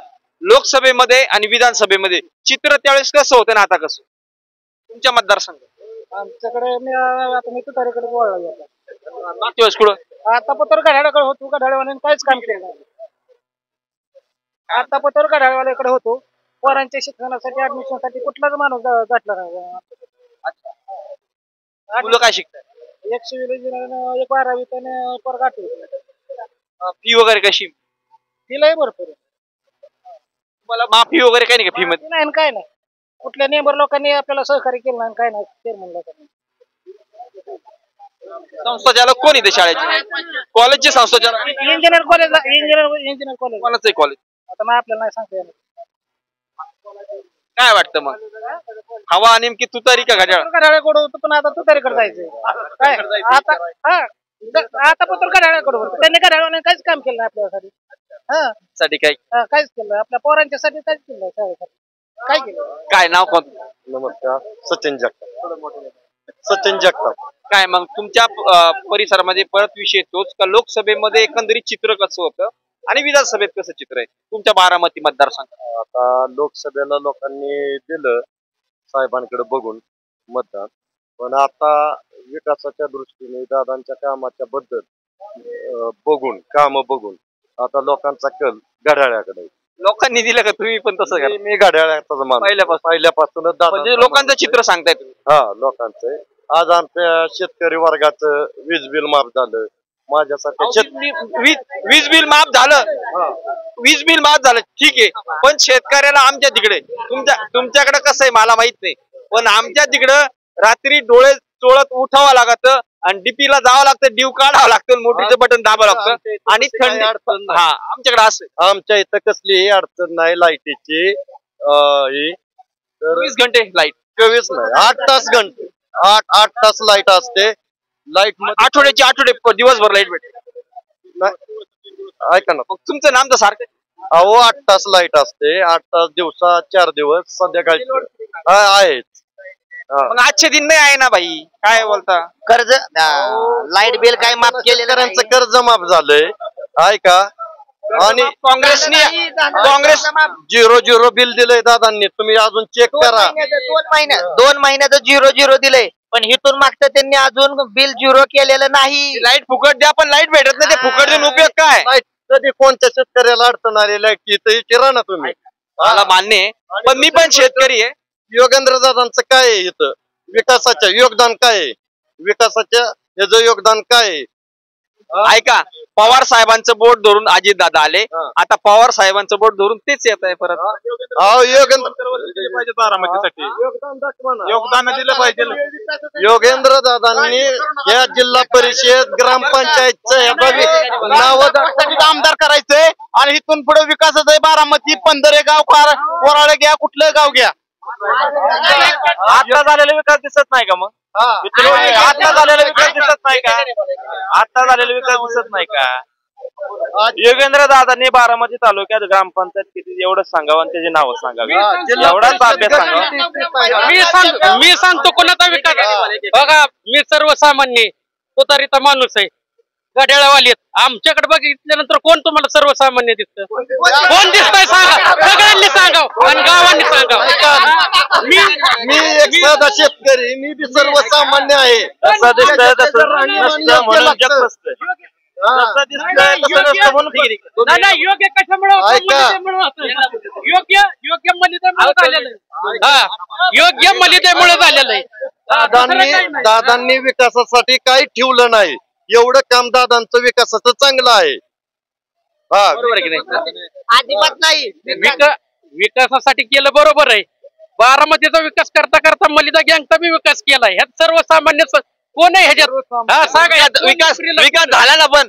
लोकसभेमध्ये आणि विधानसभेमध्ये चित्र त्यावेळेस कसं होतं ना आता कसं तुमच्या मतदारसंघात? आमच्याकडे मी तुतारीकडे वळला गेला. मागच्या वेळेस कुठं? आता पत्र घड्याळाकडे होतो, घड्याळवाल्याने काहीच काम केलं नाही. आता पत्र घड्याळवाल्याकडे होतो, पोरांच्या शिक्षणासाठी ऍडमिशनसाठी कुठलाच माणूस गाठला नाही. मुलं काय शिकतात? एक सिव्हिल इंजिनियर, एक 12वीत आणि पोरगा 8वीत. फी वगैरे कशी? तिलाही भरपूर आहे. तुम्हाला माफी वगैरे काही नाही का फी मध्ये? नाही आणि काय नाही. कुठल्या नेंबर लोकांनी आपल्याला सहकार्य केलं नाही काय नाही. चेअरमन लोकांनी. संस्थाचालक कोण इथे शाळेचे? कॉलेजचे संस्थाचालक? Engineer college engineer college. कोणाचं आहे कॉलेज? आता नाही आपल्याला नाही सांगता येणार. काय वाटतं मग हवा नेमकी तुतारी का घड्याळ? घड्याळाकडे होतो पण आता तू तरीकडे जायचंय काय आता. आता पत्र घड्याळाकडे होतो. त्यांनी घड्याळाने काहीच काम केलं नाही आपल्यासाठी. साठी काय काहीच केलं आपल्या पोरांच्यासाठी काहीच केलं नाही शाळेसाठी. काय केलं? काय नाव कोण? नमस्कार, सचिन जगताप. काय मग तुमच्या परिसरामध्ये परत विषय तोच का लोकसभेमध्ये एकंदरीत चित्र कसं होतं आणि विधानसभेत कसं चित्र आहे तुमच्या बारामती मतदारसंघ? आता लोकसभेला लोकांनी दिलं साहेबांकडे बघून मतदान, पण आता विकासाच्या दृष्टीने दादांच्या कामाच्या बद्दल काम बघून आता लोकांचा कल घड्याळाकडे. लोकांनी दिलं का तुम्ही पण तसं करा? मी घड्याळाचा मान पहिल्यापासूनच म्हणजे लोकांचं चित्र सांगताय तुम्ही? हा, लोकांचं. आज आमच्या शेतकरी वर्गाचं वीज बिल माफ झालं. माझ्यासाठी वीज बिल माफ झालं. वीज बिल माफ झालं ठीक आहे, पण शेतकऱ्याला आमच्या तिकडे तुमच्याकडे कसं आहे मला माहित नाही, पण आमच्या तिकडं रात्री डोळे चोळत उठावं लागतं आणि डीपीला जावं लागतं, ड्यू काढावं लागतं, मोठीचं बटन दाबावं लागतं आणि थंडी. हा, आमच्याकडे असं. आमच्या इथं कसलीही अडचण नाही लाईटीची. 24 घंटे लाईट. 24 नाही, 8 तास घंटे. 8 तास लाईट असते. लाईट आठवडे दिवसभर लाईट भेटते. ऐका ना, तुमचं नाम तर सारखं. अहो 8 तास लाईट असते. 8 तास दिवसा 4 दिवस संध्याकाळी आहेच. मग आजचे दिन नाही आहे ना भाई, काय बोलता? कर्ज लाईट बिल काय माफ केलेलं नाही. शेतकऱ्यांचं कर्ज माफ झालंय. ऐका, आणि काँग्रेस 0 बिल दिलंय दादांनी. तुम्ही अजून चेक करा. 2 महिन्याचं 0 दिलंय, पण इथून मागचं त्यांनी अजून बिल 0 केलेलं नाही. लाईट फुकट द्या, पण लाईट भेटत नाही. ते फुकट देऊन उपयोग काय? लाईट कधी कोणत्या शेतकऱ्याला अडचण आली लाईटची तर विचारा ना तुम्ही. मला मान्य आहे, पण मी पण शेतकरी आहे. योगेंद्र दादांचं काय आहे इथं? विकासाच्या योगदान काय आहे? विकासाच्या याचं योगदान काय आहे? ऐका, पवार साहेबांचं बोट धरून अजित दादा आले. आता पवार साहेबांचं बोट धरून तेच येत आहे परत. बारामतीसाठी योगदान दिलं पाहिजे. योगेंद्र दादांनी या जिल्हा परिषद ग्रामपंचायतचं नाव आमदार करायचंय आणि इथून पुढे विकासाचं. बारामती, पंधरे गाव, कोराळे घ्या, कुठलं गाव घ्या. आता झालेला विकास दिसत नाही का? मग आता झालेला विकास दिसत नाही का? आता झालेला विकास दिसत नाही का? योगेंद्र दादांनी बारामती तालुक्यात ग्रामपंचायत किती एवढंच सांगावं आणि त्याची नावं सांगावी, एवढाच अभ्यास सांगावा. मी सांगतो कोणाचा विकास बघा. मी सर्वसामान्य तुतारीचा माणूस आहे. घड्याळवाली आमच्याकडे बघितल्यानंतर कोण तुम्हाला सर्वसामान्य दिसतं? कोण दिसतंय सांगा, सगळ्यांनी सांगावं आणि गावांनी सांगावं. मी एक साधा शेतकरी, मी बी सर्वसामान्य आहे. योग्य कशामुळे योग्य मलिदेमुळे झालेलं आहे. दादांनी विकासासाठी काही ठेवलं नाही. एवढं काम दादांचं विकासाचं चांगलं आहे. हा, बरोबर आहे की नाही? अजिबात नाही. विकासासाठी केलं बरोबर आहे. बारामतीचा विकास करता करता मलिदा गँगचा बी विकास केलाय. ह्यात सर्वसामान्य कोण आहे ह्याच्यात? सांगा. विकास झाला ना, पण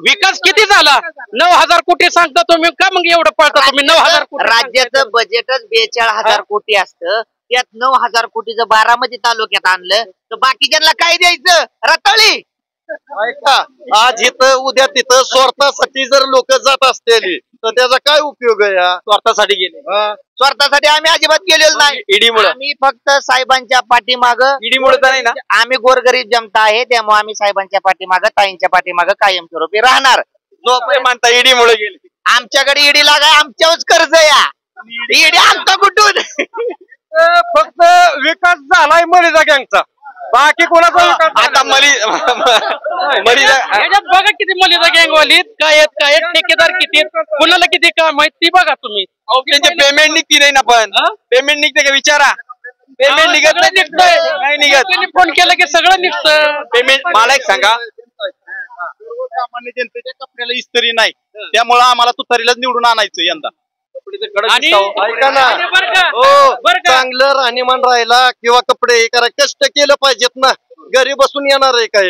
विकास किती झाला? 9,000 कोटी सांगता तुम्ही का? मग एवढं पळता तुम्ही? 9,000 कोटी. राज्याचं बजेटच 42,000 कोटी असतं. त्यात 9,000 कोटीचं बारामती तालुक्यात आणलं तर बाकीच्यांना काय द्यायचं? रताळी. ऐका, आज इथं उद्या तिथं स्वार्थासाठी जर लोक जात असतील तर त्याचा काय उपयोग आहे? स्वार्थासाठी गेले. स्वार्थासाठी आम्ही अजिबात गेलेलो नाही. ईडीमुळे आम्ही फक्त साहेबांच्या पाठीमाग. ईडीमुळे तर नाही ना? आम्ही गोरगरीब जनता आहे, त्यामुळे आम्ही साहेबांच्या पाठीमाग, ताईंच्या पाठीमाग कायमस्वरूपी राहणार. जो मानता ईडीमुळे गेले. आमच्याकडे ईडी लागाय, आमच्यावरच कर्ज या. ईडी आमचा कुठून? फक्त विकास झालाय मलिदा गँगचा. बाकी कोणाचा आता ह्याच्यात बघा किती मलिदा गँगवालीत काय आहेत ठेकेदार किती आहेत, कुणाला किती काम आहे ती बघा तुम्ही. त्यांचे पेमेंट निघती नाही ना, पण पेमेंट निघते का विचारा. पेमेंट निघत नाही, नाही निघत. त्यांनी फोन केला की सगळं निघतं पेमेंट. मला एक सांगा, सामान्य जनतेच्या कपड्याला इस्त्री नाही, त्यामुळे आम्हाला तुतारीलाच निवडून आणायचं यंदा. आणि ऐका ना, बरं का हो चांगलं राहणीमान राहिला किंवा कपडे हे करा, कष्ट केलं पाहिजेत ना. घरी बसून येणार आहे काय?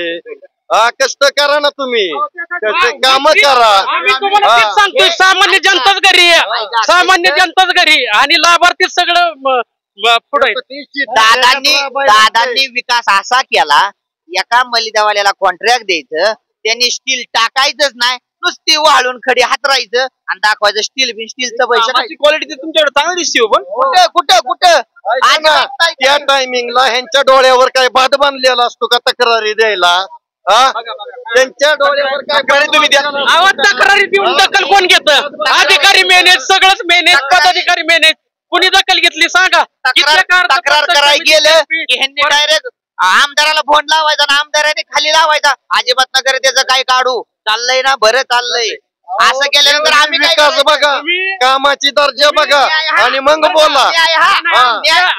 हा, कष्ट करा ना तुम्ही, काम करा. आम्ही तुम्हाला तेच सांगतोय, सामान्य जनताच घरी आहे, सामान्य जनताच घरी आणि लाभार्थी सगळं पुढे. दादांनी विकास असा केला, एका मलिदावाल्याला कॉन्ट्रॅक्ट द्यायचं, त्यांनी स्टील टाकायचंच नाही, नुसती वाळून खडी हातरायचं आणि दाखवायचं स्टीलचं पैसे. क्वालिटी तुमच्याकडे चांगली दिसते हो, पण कुठं कुठं त्या टायमिंगला ह्यांच्या डोळ्यावर काय बाद बांधलेला असतो का तक्रारी द्यायला? त्यांच्या डोळ्यावर काय तुम्ही द्या. आवाज तक्रारी देऊन दखल कोण घेतं? अधिकारी मॅनेज, सगळंच मॅनेज, पदाधिकारी मॅनेज, कुणी दखल घेतली सांगा? तक्रार करायला गेलं की ह्यांनी डायरेक्ट आमदाराला फोन लावायचा ना, आमदाराने खाली लावायचा, अजिबात नगर त्याचं काय काढू, चाललंय ना बरं चाललंय. असं केल्यानंतर आम्ही विकास बघा, कामाची दर्जा बघा आणि मग बोला.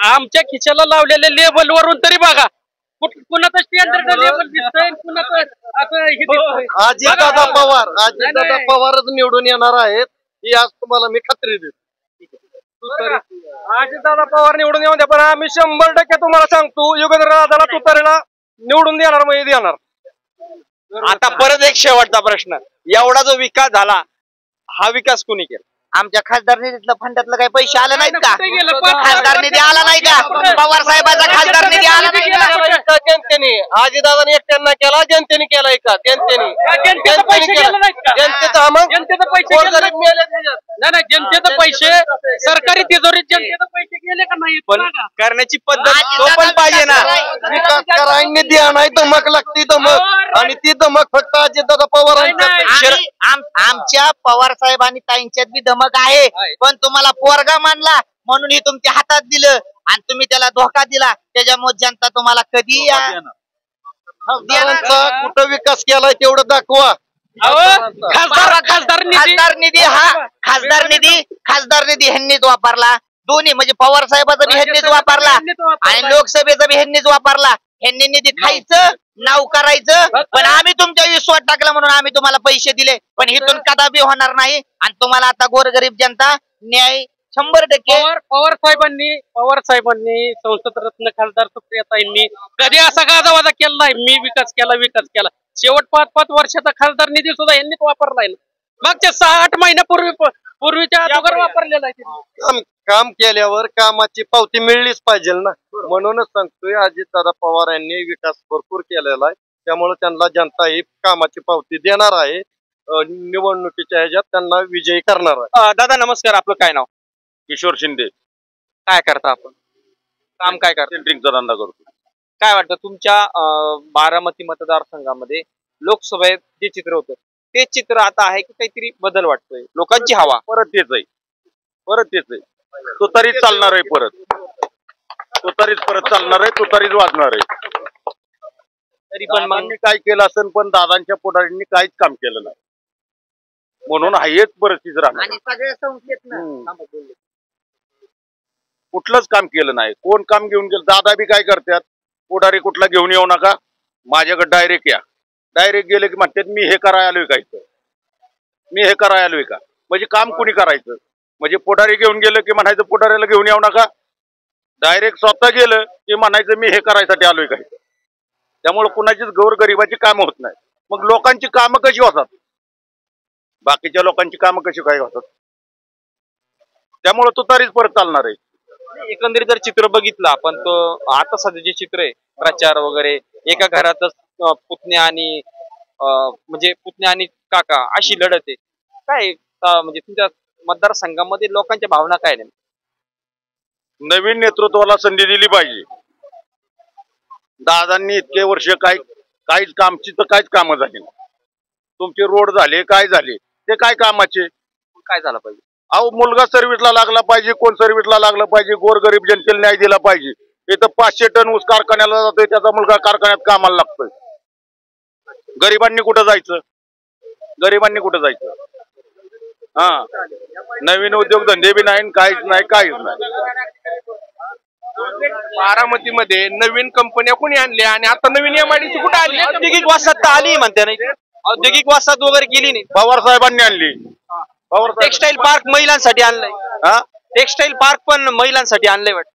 आमच्या खिशाला लावलेल्या लेबल वरून तरी बघा, कुणाचं स्टँडर्ड लेबल दिसतंय, कुणाचं असं हे दिसतंय. अजितदादा पवारच निवडून येणार आहेत, ही आज तुम्हाला मी खात्री देतो. अजितदादा पवार निवडून येऊन द्या, पण आम्ही 100% तुम्हाला सांगतो, युगेंद्र दादाला तुतारीला निवडून देणार म्हणजे देणार. आता परत एक शेवटचा प्रश्न, एवढा जो विकास झाला, हा विकास कोणी केला? आमच्या खासदार निधीतलं फंडातलं काही पैसे आले नाहीत का? खासदार निधी आला नाही का? पवार साहेबांचा खासदार निधी आला नाही का? जनतेने अजितदादाने एकट्यानं केला, जनतेने केलाय का? जनतेने जनतेचे पैसे गेले नाहीत का? जनतेचा मग जनतेचे पैसे नाही, जनतेचे पैसे सरकारी तिजोरीत जनतेचे पैसे गेले का नाही? पण करण्याची पद्धत तो पण पाहिजे ना. विकास करायला निधी आणाय धमक लागती, धमक, आणि ती धमक फक्त अजितदादा पवार. आमच्या पवार साहेबांनी ताईंच्यात बी धमक आहे, पण तुम्हाला पोरगा मानला म्हणून हे तुमच्या हातात दिलं आणि तुम्ही त्याला धोका दिला, त्याच्यामुळे जनता तुम्हाला कधी कुठं विकास केलाय तेवढं दाखवा. खासदार निधी ह्यांनीच वापरला, दोन्ही म्हणजे पवार साहेबाचा बी ह्यांनीच वापरला आणि लोकसभेचा बी ह्यांनीच वापरला. ह्यांनी निधी खायचं, नाव करायचं, पण आम्ही तुमच्या विश्वास टाकला म्हणून आम्ही तुम्हाला पैसे दिले, पण इथून कदापि होणार नाही. आणि तुम्हाला आता गोरगरीब जनता न्याय 100%. पवार साहेबांनी संसद रत्न खासदार सुप्रियाताईंनी कधी असा गाजावाजा केला नाही, मी विकास केला. शेवट 5-5 वर्षाचा खासदार निधी सुद्धा यांनीच वापरलाय. मागच्या 6-8 महिन्यापूर्वीच्या अगोदर वापरलेला आहे. काम केल्यावर कामाची पावती मिळलीच पाहिजे ना, म्हणूनच सांगतोय अजितदादा पवार यांनी विकास भरपूर केलेला आहे, त्यामुळे त्यांना जनता ही कामाची पावती देणार आहे. निवडणुकीच्या ह्याच्यात त्यांना विजयी करणार आहे. दादा नमस्कार, आपलं काय नाव? किशोर शिंदे. काय करता आपण? काम काय करता? सेंट्रिंगचा धंदा करतो. काय वाटतं तुमच्या बारामती मतदारसंघामध्ये लोकसभेत जे चित्र होतं ते चित्र आता आहे की काहीतरी बदल वाटतोय? लोकांची हवा परत तेच आहे, तुतारीच चालणार आहे, तुतारीच परत चालणार आहे, तुतारीच वाजणार आहे. तरी पण मग काय केलं असेल, पण दादांच्या पुढाऱ्यांनी काहीच काम केलं नाही, म्हणून हेच परिस्थिती राहणार. कुठलंच काम केलं नाही. कोण काम घेऊन गेलं? दादा बी काय करतात, पुढारी कुठला घेऊन येऊ नका, माझ्याकडे डायरेक्ट या. डायरेक्ट गेले की म्हणतात मी हे करायला आलोय काय, मी हे करायला आलोय का? म्हणजे काम कुणी करायचं? म्हणजे पुढारी घेऊन गेलं की म्हणायचं पुढाऱ्याला घेऊन येऊ नका, डायरेक्ट स्वतः गेलं की म्हणायचं मी हे करायसाठी आलोय काय. त्यामुळे कुणाचीच गोरगरिबाची कामं होत नाही. मग लोकांची कामं कशी होतात? बाकीच्या लोकांची कामं कशी काय होतात? त्यामुळे तुतारीच परत चालणार आहे. एकंदरीत जर चित्र बघितलं आपण, तो आता सध्या जे चित्र आहे, प्रचार वगैरे, एका घरातच पुतण्या आणि काका अशी लढत आहे. काय म्हणजे तुमच्या मतदारसंघामध्ये लोकांच्या भावना काय नाही? नवीन नेतृत्वाला संधी दिली पाहिजे. दादांनी इतके वर्ष काहीच कामं झाली. तुमचे रोड झाले, काय झाले, ते काय कामाचे? काय झालं पाहिजे? अहो, मुलगा सर्व्हिसला लागला पाहिजे, कोण सर्व्हिसला लागला पाहिजे, गोरगरीब जनतेला न्याय दिला पाहिजे. इथं 500 टन ऊस कारखान्याला जातोय, त्याचा मुलगा कारखान्यात कामाला लागतोय. गरिबांनी कुठं जायचं? गरिबांनी कुठं जायचं? हा, नवीन उद्योगधंदे बी नाही, काहीच नाही. बारामतीमध्ये नवीन कंपन्या कोणी आणल्या आणि आता नवीन MIDC कुठे आली? औद्योगिक वसाहत आली म्हणते नाही, औद्योगिक वसाहत वगैरे केली नाही. पवार साहेबांनी आणली. टेक्सटाईल पार्क महिलांसाठी आणलंय. हा, टेक्सटाईल पार्क पण महिलांसाठी आणलंय वाटतं.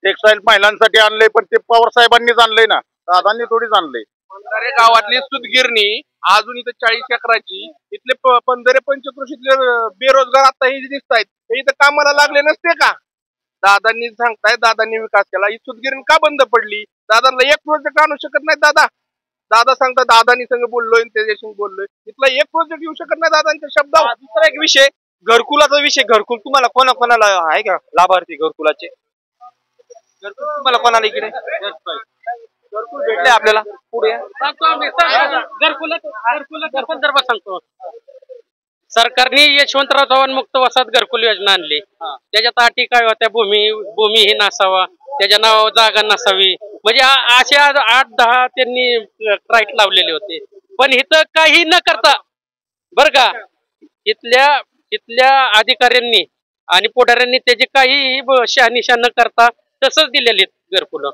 टेक्सटाईल महिलांसाठी आणलंय, पण ते पवार साहेबांनीच आणलंय ना, दादांनी थोडीच आणलंय. पंधरे गावातली सूतगिरणी अजून इथं 40 एकराची, इथले 15 पंचकृषीतले बेरोजगार आता हे दिसत आहेत, हे इथं कामाला लागले नसते का? दादांनी सांगताय दादांनी विकास केला, ही सूतगिरणी का बंद पडली? दादांना एक प्रोजेक्ट आणू शकत नाही दादा सांगतात दादांनी संग बोललोय, त्याच्याशी बोललोय, इथला एक प्रोजेक्ट येऊ शकत नाही दादांच्या शब्दावर. दुसरा एक विषय घरकुलाचा विषय. घरकुल तुम्हाला कोणाला आहे का लाभार्थी घरकुलाचे? घरकुल तुम्हाला कोणाला इकडे घरकुल भेटले आपल्याला? पुढे घरकुलाचा संदर्भ सांगतो. सरकारने यशवंतराव चव्हाण मुक्त वसाहत घरकुल योजना आणली. त्याच्यात अटी काय होत्या? भूमिहीन असावा, त्याच्या नावावर जागा नसावी, म्हणजे असे 8-10 त्यांनी ट्राईट लावलेले होते. पण इथं काही न करता बर का, इथल्या अधिकाऱ्यांनी आणि पुढाऱ्यांनी त्याची काही शहानिशा न करता तसंच दिलेली घरकुल.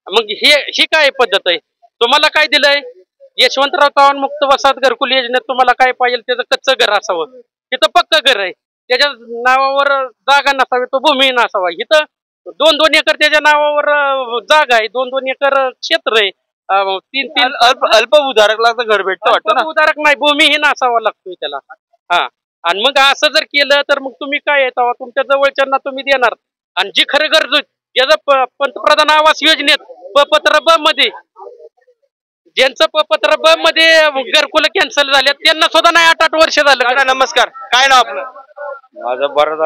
मग ही काय पद्धत आहे? तुम्हाला काय दिलंय? यशवंतराव चव्हाण मुक्त वसाहत घरकुल योजनेत तुम्हाला काय पाहिजे? त्याचं कच्चं घर असावं, तिथं पक्क घर आहे, त्याच्या नावावर जागा नसावी, तो भूमिहीन असावा. इथं 2-2 एकर त्याच्या नावावर जागा आहे, 2-2 एकर क्षेत्र आहे, 3-3 अल्पभूधारकला घर भेटतं वाटतं ना? उदाहरक नाही, भूमिहीन असावा लागतोय त्याला. हा, आणि मग असं जर केलं तर मग तुम्ही काय येतावा? तुमच्या जवळच्यांना तुम्ही देणार. आणि जी खरं गरज ज्याचं पंतप्रधान आवास योजनेत पत्र ब मध्ये, ज्यांचं पत्र ब मध्ये घरकुल कॅन्सल झाले त्यांना सुद्धा नाही 8-8 वर्ष झालं. नमस्कार, काय नाव आपलं? माझं भरत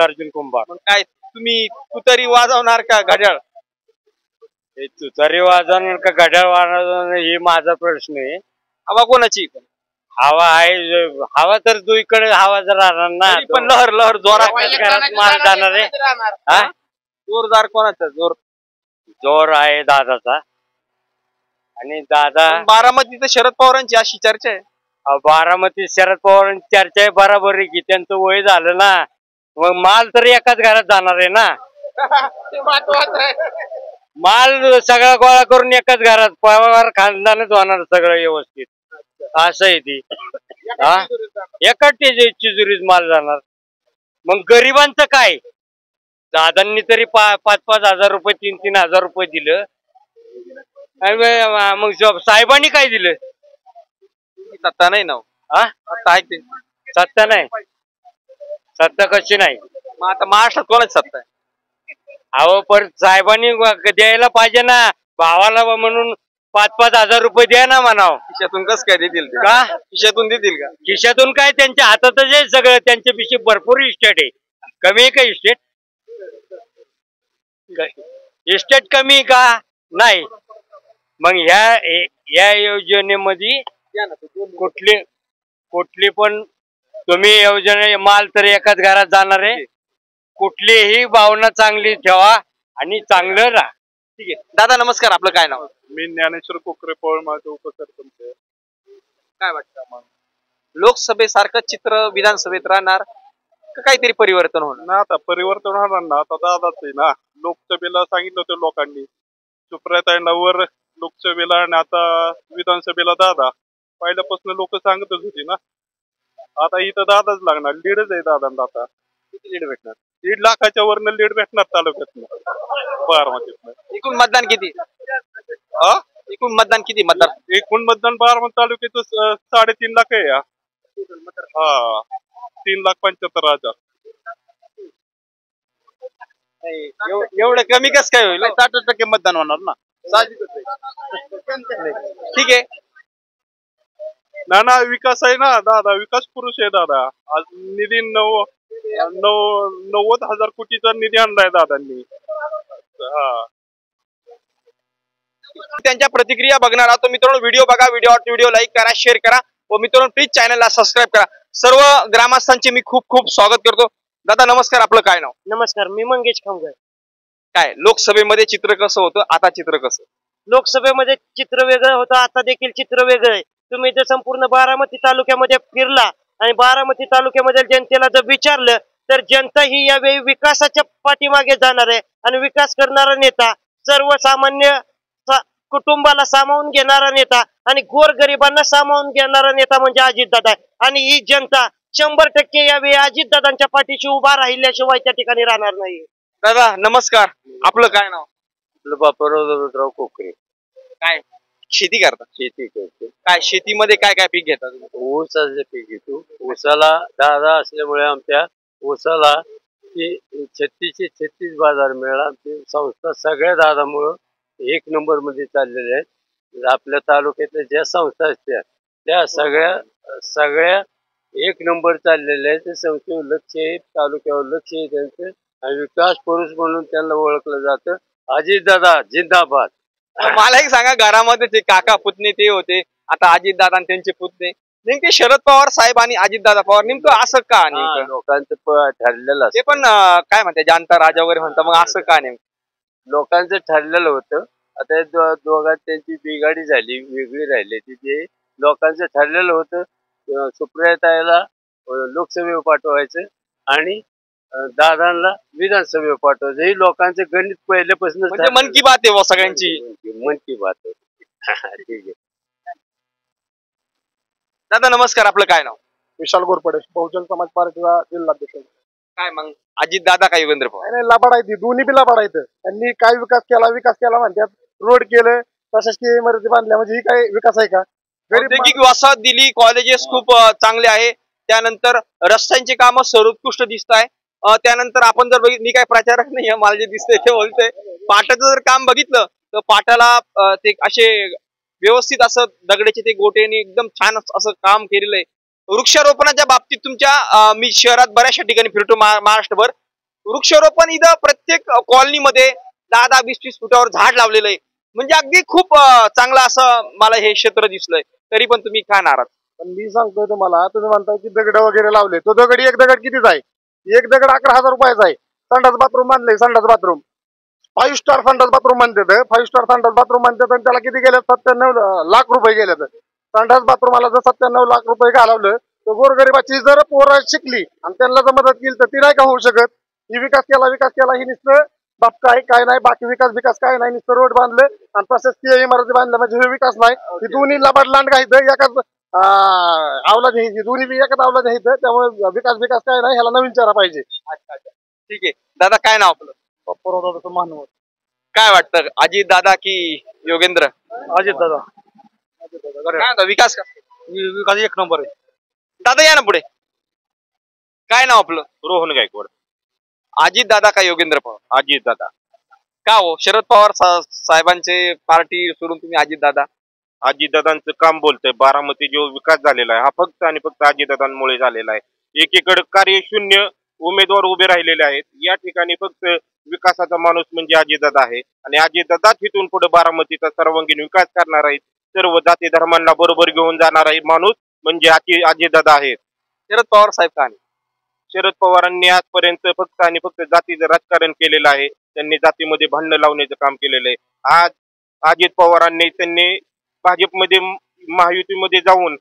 अर्जुन कुंभार. मग काय तुम्ही तुतारी वाजवणार का घड्याळ? तुतारी वाजवणार का घड्याळ वाजवणार हे माझा प्रश्न आहे. हवा कोणाची? हवा आहे, हवा तर दुईकडे हवा जर राहणार ना, पण लहर जोरात घरात माल जाणार आहे. जोरदार कोणाचा जोर आहे दादाचा. आणि दादा बारामती तर शरद पवारांची अशी चर्चा आहे. बारामती शरद पवारांची चर्चा आहे, बरोबर आहे की त्यांचं वय झालं ना, मग माल तर एकाच घरात जाणार आहे ना. माल सगळा गोळा करून एकाच घरात पवार खानदानच होणार सगळं व्यवस्थित, असं आहे ती. एकाच तिजोरीत माल जाणार. मग गरिबांचं काय? दादांनी तरी 5-5 हजार रुपये 3-3 हजार रुपये दिलं. मग साहेबांनी काय दिलं? सत्ता नाही ना. सत्ता नाही. सत्ता कशी नाही? मग आता महाराष्ट्रात कोणाची सत्ता आहे? अहो, पण साहेबांनी द्यायला पाहिजे ना भावाला, म्हणून 5-5 हजार रुपये द्या ना म्हणाव. खिशातून कस काय देतील का? खिशातून देतील का? खिशातून काय, त्यांच्या हातातच आहे सगळं. त्यांच्या पिशी भरपूर इस्टेट आहे. कमी आहे का इस्टेट? इस्टेट कमी का? नाही. मग ह्या योजनेमध्ये कुठली पण तुम्ही योजने माल तर एकाच घरात जाणार आहे. कुठलीही भावना चांगली ठेवा आणि चांगलं राहा. ठीक आहे दादा, नमस्कार. आपलं काय नाव? मी ज्ञानेश्वर कोकरे, पवळ माझं उपसरपंच. काय वाटतं लोकसभेसारखं चित्र विधानसभेत राहणार का काहीतरी परिवर्तन होणार? ना आता परिवर्तन होणार ना, आता दादाच आहे ना. लोकसभेला सांगितलं होतं लोकांनी, सुप्रियाताईंना वर लोकसभेला आणि आता विधानसभेला दादा. पहिल्यापासून लोक सांगतच होती ना. आता इथं दादाच लागणार. लीडच आहे दादांना. आता किती लीड भेटणार? 1.5 लाखाच्या वरनं लीड भेटणार तालुक्यात, बारामतीत. एकूण मतदान किती? एकूण मतदान किती? एकूण मतदान बारामती तालुक्यात 3.5 लाख आहे. हा, 3,75,000. एवढं कमी कस काय होईल? 60% मतदान होणार ना. ठीक आहे ना. विकास आहे ना दादा, विकास पुरुष आहे दादा. आज निधी 90,000 कोटीचा निधी आणलाय दादांनी. त्यांच्या प्रतिक्रिया बघणार आहोत. मित्रांनो, व्हिडिओ बघा, व्हिडिओ लाईक करा, शेअर करा व मित्रांनो प्लीज चॅनलला सबस्क्राईब करा. सर्व ग्रामस्थांचे मी खूप खूप स्वागत करतो. दादा नमस्कार. आपलं काय नाव? नमस्कार, मी मंगेश खामगार. काय लोकसभेमध्ये चित्र कसं होतं, आता चित्र कसं? लोकसभेमध्ये चित्र वेगळं होतं, आता देखील चित्र वेगळं आहे. तुम्ही जर संपूर्ण बारामती तालुक्यामध्ये फिरला आणि बारामती तालुक्यामध्ये जनतेला जर विचारलं तर जनता ही यावेळी विकासाच्या पाठीमागे जाणार आहे आणि विकास करणारा नेता, सर्वसामान्य कुटुंबाला सामावून घेणारा नेता आणि गोरगरिबांना सामावून घेणारा नेता म्हणजे अजितदादा आहे. आणि ही जनता 100% यावेळी अजितदादांच्या पाठीशी उभा राहिल्याशिवाय त्या ठिकाणी राहणार नाही. दादा नमस्कार, आपलं काय नाव? आपलं बापूराव कोकरे. काय शेती करता? शेती करतो. काय शेतीमध्ये काय काय पीक घेता तुम्ही? ऊसाचे पीक घेतो. ऊसाला दादा असल्यामुळे आमच्या ऊसाला 36 बाजार मिळाला. आमची संस्था सगळ्या दादामुळं 1 नंबर मध्ये चाललेल्या आहेत. आपल्या तालुक्यातल्या ज्या संस्था असत्या त्या सगळ्या 1 नंबर चाललेल्या आहेत. संस्थेवर लक्ष आहे, तालुक्यावर लक्ष आहे त्यांचं आणि विकास पुरुष म्हणून त्यांना ओळखलं जातं. अजितदादा जिंदाबाद. मला एक सांगा, घरामध्ये ते काका पुतणे ते होते, आता अजितदादा आणि त्यांचे पुतणे, नेमके शरद पवार साहेब आणि अजितदादा पवार नेमकं असं का? नेमकं लोकांचं ठरलेलं ते पण काय म्हणते जानता राजा वगैरे म्हणतात, मग असं का नेमकं? लोकांचं ठरलेलं होतं. आता दोघांत त्यांची बिघाडी झाली, वेगळी राहिली. तिथे लोकांचं ठरलेलं होतं सुप्रियाताईला लोकसभेवर पाठवायचं आणि दादांना विधानसभेवर पाठवायचं. हे लोकांचं गणित पहिल्यापासून म्हणजे मन की बात आहे सगळ्यांची. मन की बात आहे. ठीक आहे. दादा नमस्कार, आपलं काय नाव? विशाल गोरपडे, बहुजन समाज पार्टीचा जिल्हाध्यक्ष. काय मग अजितदादा का योगेंद्र पवार? नाही लबाड आहे ती, दोन्ही बी लबाड आहेत. त्यांनी काय विकास केला म्हणतात, रोड केलं, प्रशासकीय इमारती बांधल्या, म्हणजे ही काय विकास आहे का? औद्योगिक वसाहत दिली, कॉलेजेस खूप चांगले आहे, त्यानंतर रस्त्यांची कामं सर्वोत्कृष्ट दिसत आहे. त्यानंतर आपण जर मी काय प्रचारक नाही, मला जे दिसतंय ते बोलतोय, पाटाचं जर काम बघितलं तर पाटाला ते असे व्यवस्थित असं दगडाचे ते गोटेने एकदम छान असं काम केलेलं आहे. वृक्षारोपणाच्या बाबतीत तुमच्या मी शहरात बऱ्याचशा ठिकाणी फिरतो महाराष्ट्रभर, वृक्षारोपण इथं प्रत्येक कॉलनीमध्ये 10-20 फुटावर झाड लावलेलं आहे. म्हणजे अगदी खूप चांगलं असं मला हे क्षेत्र दिसलंय. तरी पण तुम्ही काय नाराज? पण मी सांगतोय तुम्हाला, तुम्ही म्हणताय की दगड वगैरे लावले, तो दगड एक दगड कितीच आहे? एक दगड 11,000 रुपयाचा आहे. संडास बाथरूम बांधले, संडास बाथरूम 5 स्टार संडास बाथरूम म्हणतात, 5 स्टार संडास बाथरूम म्हणतात आणि त्याला किती गेले? 97 लाख रुपये गेलेत. संडास बाथरूमाला जर 97 लाख रुपये घालवलं तर गोरगरिबाची जर पोरं शिकली आणि त्यांना जर मदत केली तर ती नाही का होऊ शकत? ही विकास केला ही नुसतं बाप काय नाही, बाकी विकास काय नाही, नुसतं रोड बांधलं आणि प्रशासकीय इमारती बांधल्या म्हणजे हे विकास नाही. ही दोन्ही लबाड लांड घ्यायचं, एकाच आवला घ्यायची, दोन्ही बी एकाच आवला घ्यायचं. त्यामुळे विकास काय नाही, ह्याला नवीन चारा पाहिजे. अच्छा, ठीक आहे. दादा काय नाव आपलं? मानव. काय वाटतं, अजित दादा की योगेंद्र? अजितदादा. काय होता विकास का? विकास 1 नंबर आहे. दादा या ना पुढे. काय नाव आपलं? रोहन गायकवाड. अजित दादा का योगेंद्र पवार? अजित दादा. का हो, शरद पवार साहेबांचे पार्टी सोडून तुम्ही अजित दादा? अजितदादांचं काम बोलतंय. बारामती जो विकास झालेला आहे हा फक्त आणि फक्त अजितदादांमुळे झालेला आहे. एकीकडे कार्यशून्य उमेदवार उभे राहिलेले आहेत, या ठिकाणी फक्त विकासाचा माणूस म्हणजे अजितदादा आहे आणि अजितदादा तिथून पुढे बारामतीचा सर्वांगीण विकास करणार आहेत. सर्व जाती धर्मांना बरोबर घेऊन जाणारा माणूस म्हणजे अजितदादा आहेत. शरद पवार साहेब का नाही? शरद पवारांनी आजपर्यंत फक्त आणि फक्त जातीचं राजकारण केलेलं आहे. त्यांनी जातीमध्ये भांडण लावण्याचं काम केलेलं आहे. आज अजित पवारांनी त्यांनी भाजपमध्ये महायुतीमध्ये जाऊन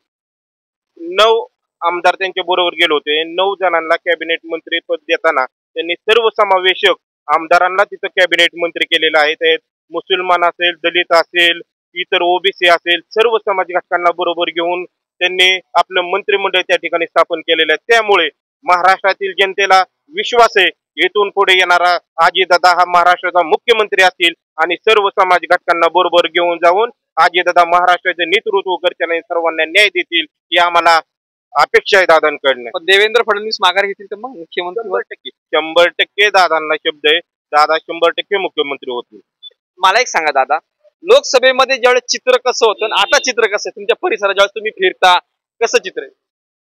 9 आमदार त्यांच्या बरोबर गेले होते. 9 जणांना कॅबिनेट मंत्री पद देताना त्यांनी सर्वसमावेशक आमदारांना तिथं कॅबिनेट मंत्री केलेलं आहे. त्यात मुसलमान असेल, दलित असेल, इतर ओबीसी असेल, सर्व समाज घटकांना बरोबर घेऊन त्यांनी आपलं मंत्रिमंडळ त्या ठिकाणी स्थापन केलेलं आहे. त्यामुळे महाराष्ट्रातील जनतेला विश्वास आहे, इथून पुढे येणारा अजितदादा हा महाराष्ट्राचा मुख्यमंत्री असतील आणि सर्व समाज घटकांना बरोबर घेऊन जाऊन अजितदादा महाराष्ट्राचे नेतृत्व करतील आणि सर्वांना न्याय देतील ही आम्हाला अपेक्षा आहे दादांकडनं. पण देवेंद्र फडणवीस माघार घेतील तर मग मुख्यमंत्री 100% दादांना शब्द आहे. दादा 100% मुख्यमंत्री होतील. मला एक सांगा दादा, लोकसभेमध्ये ज्यावेळेस चित्र कसं होतं आणि आता चित्र कसं आहे तुमच्या परिसरात ज्यावेळेस तुम्ही फिरता, कसं चित्र आहे?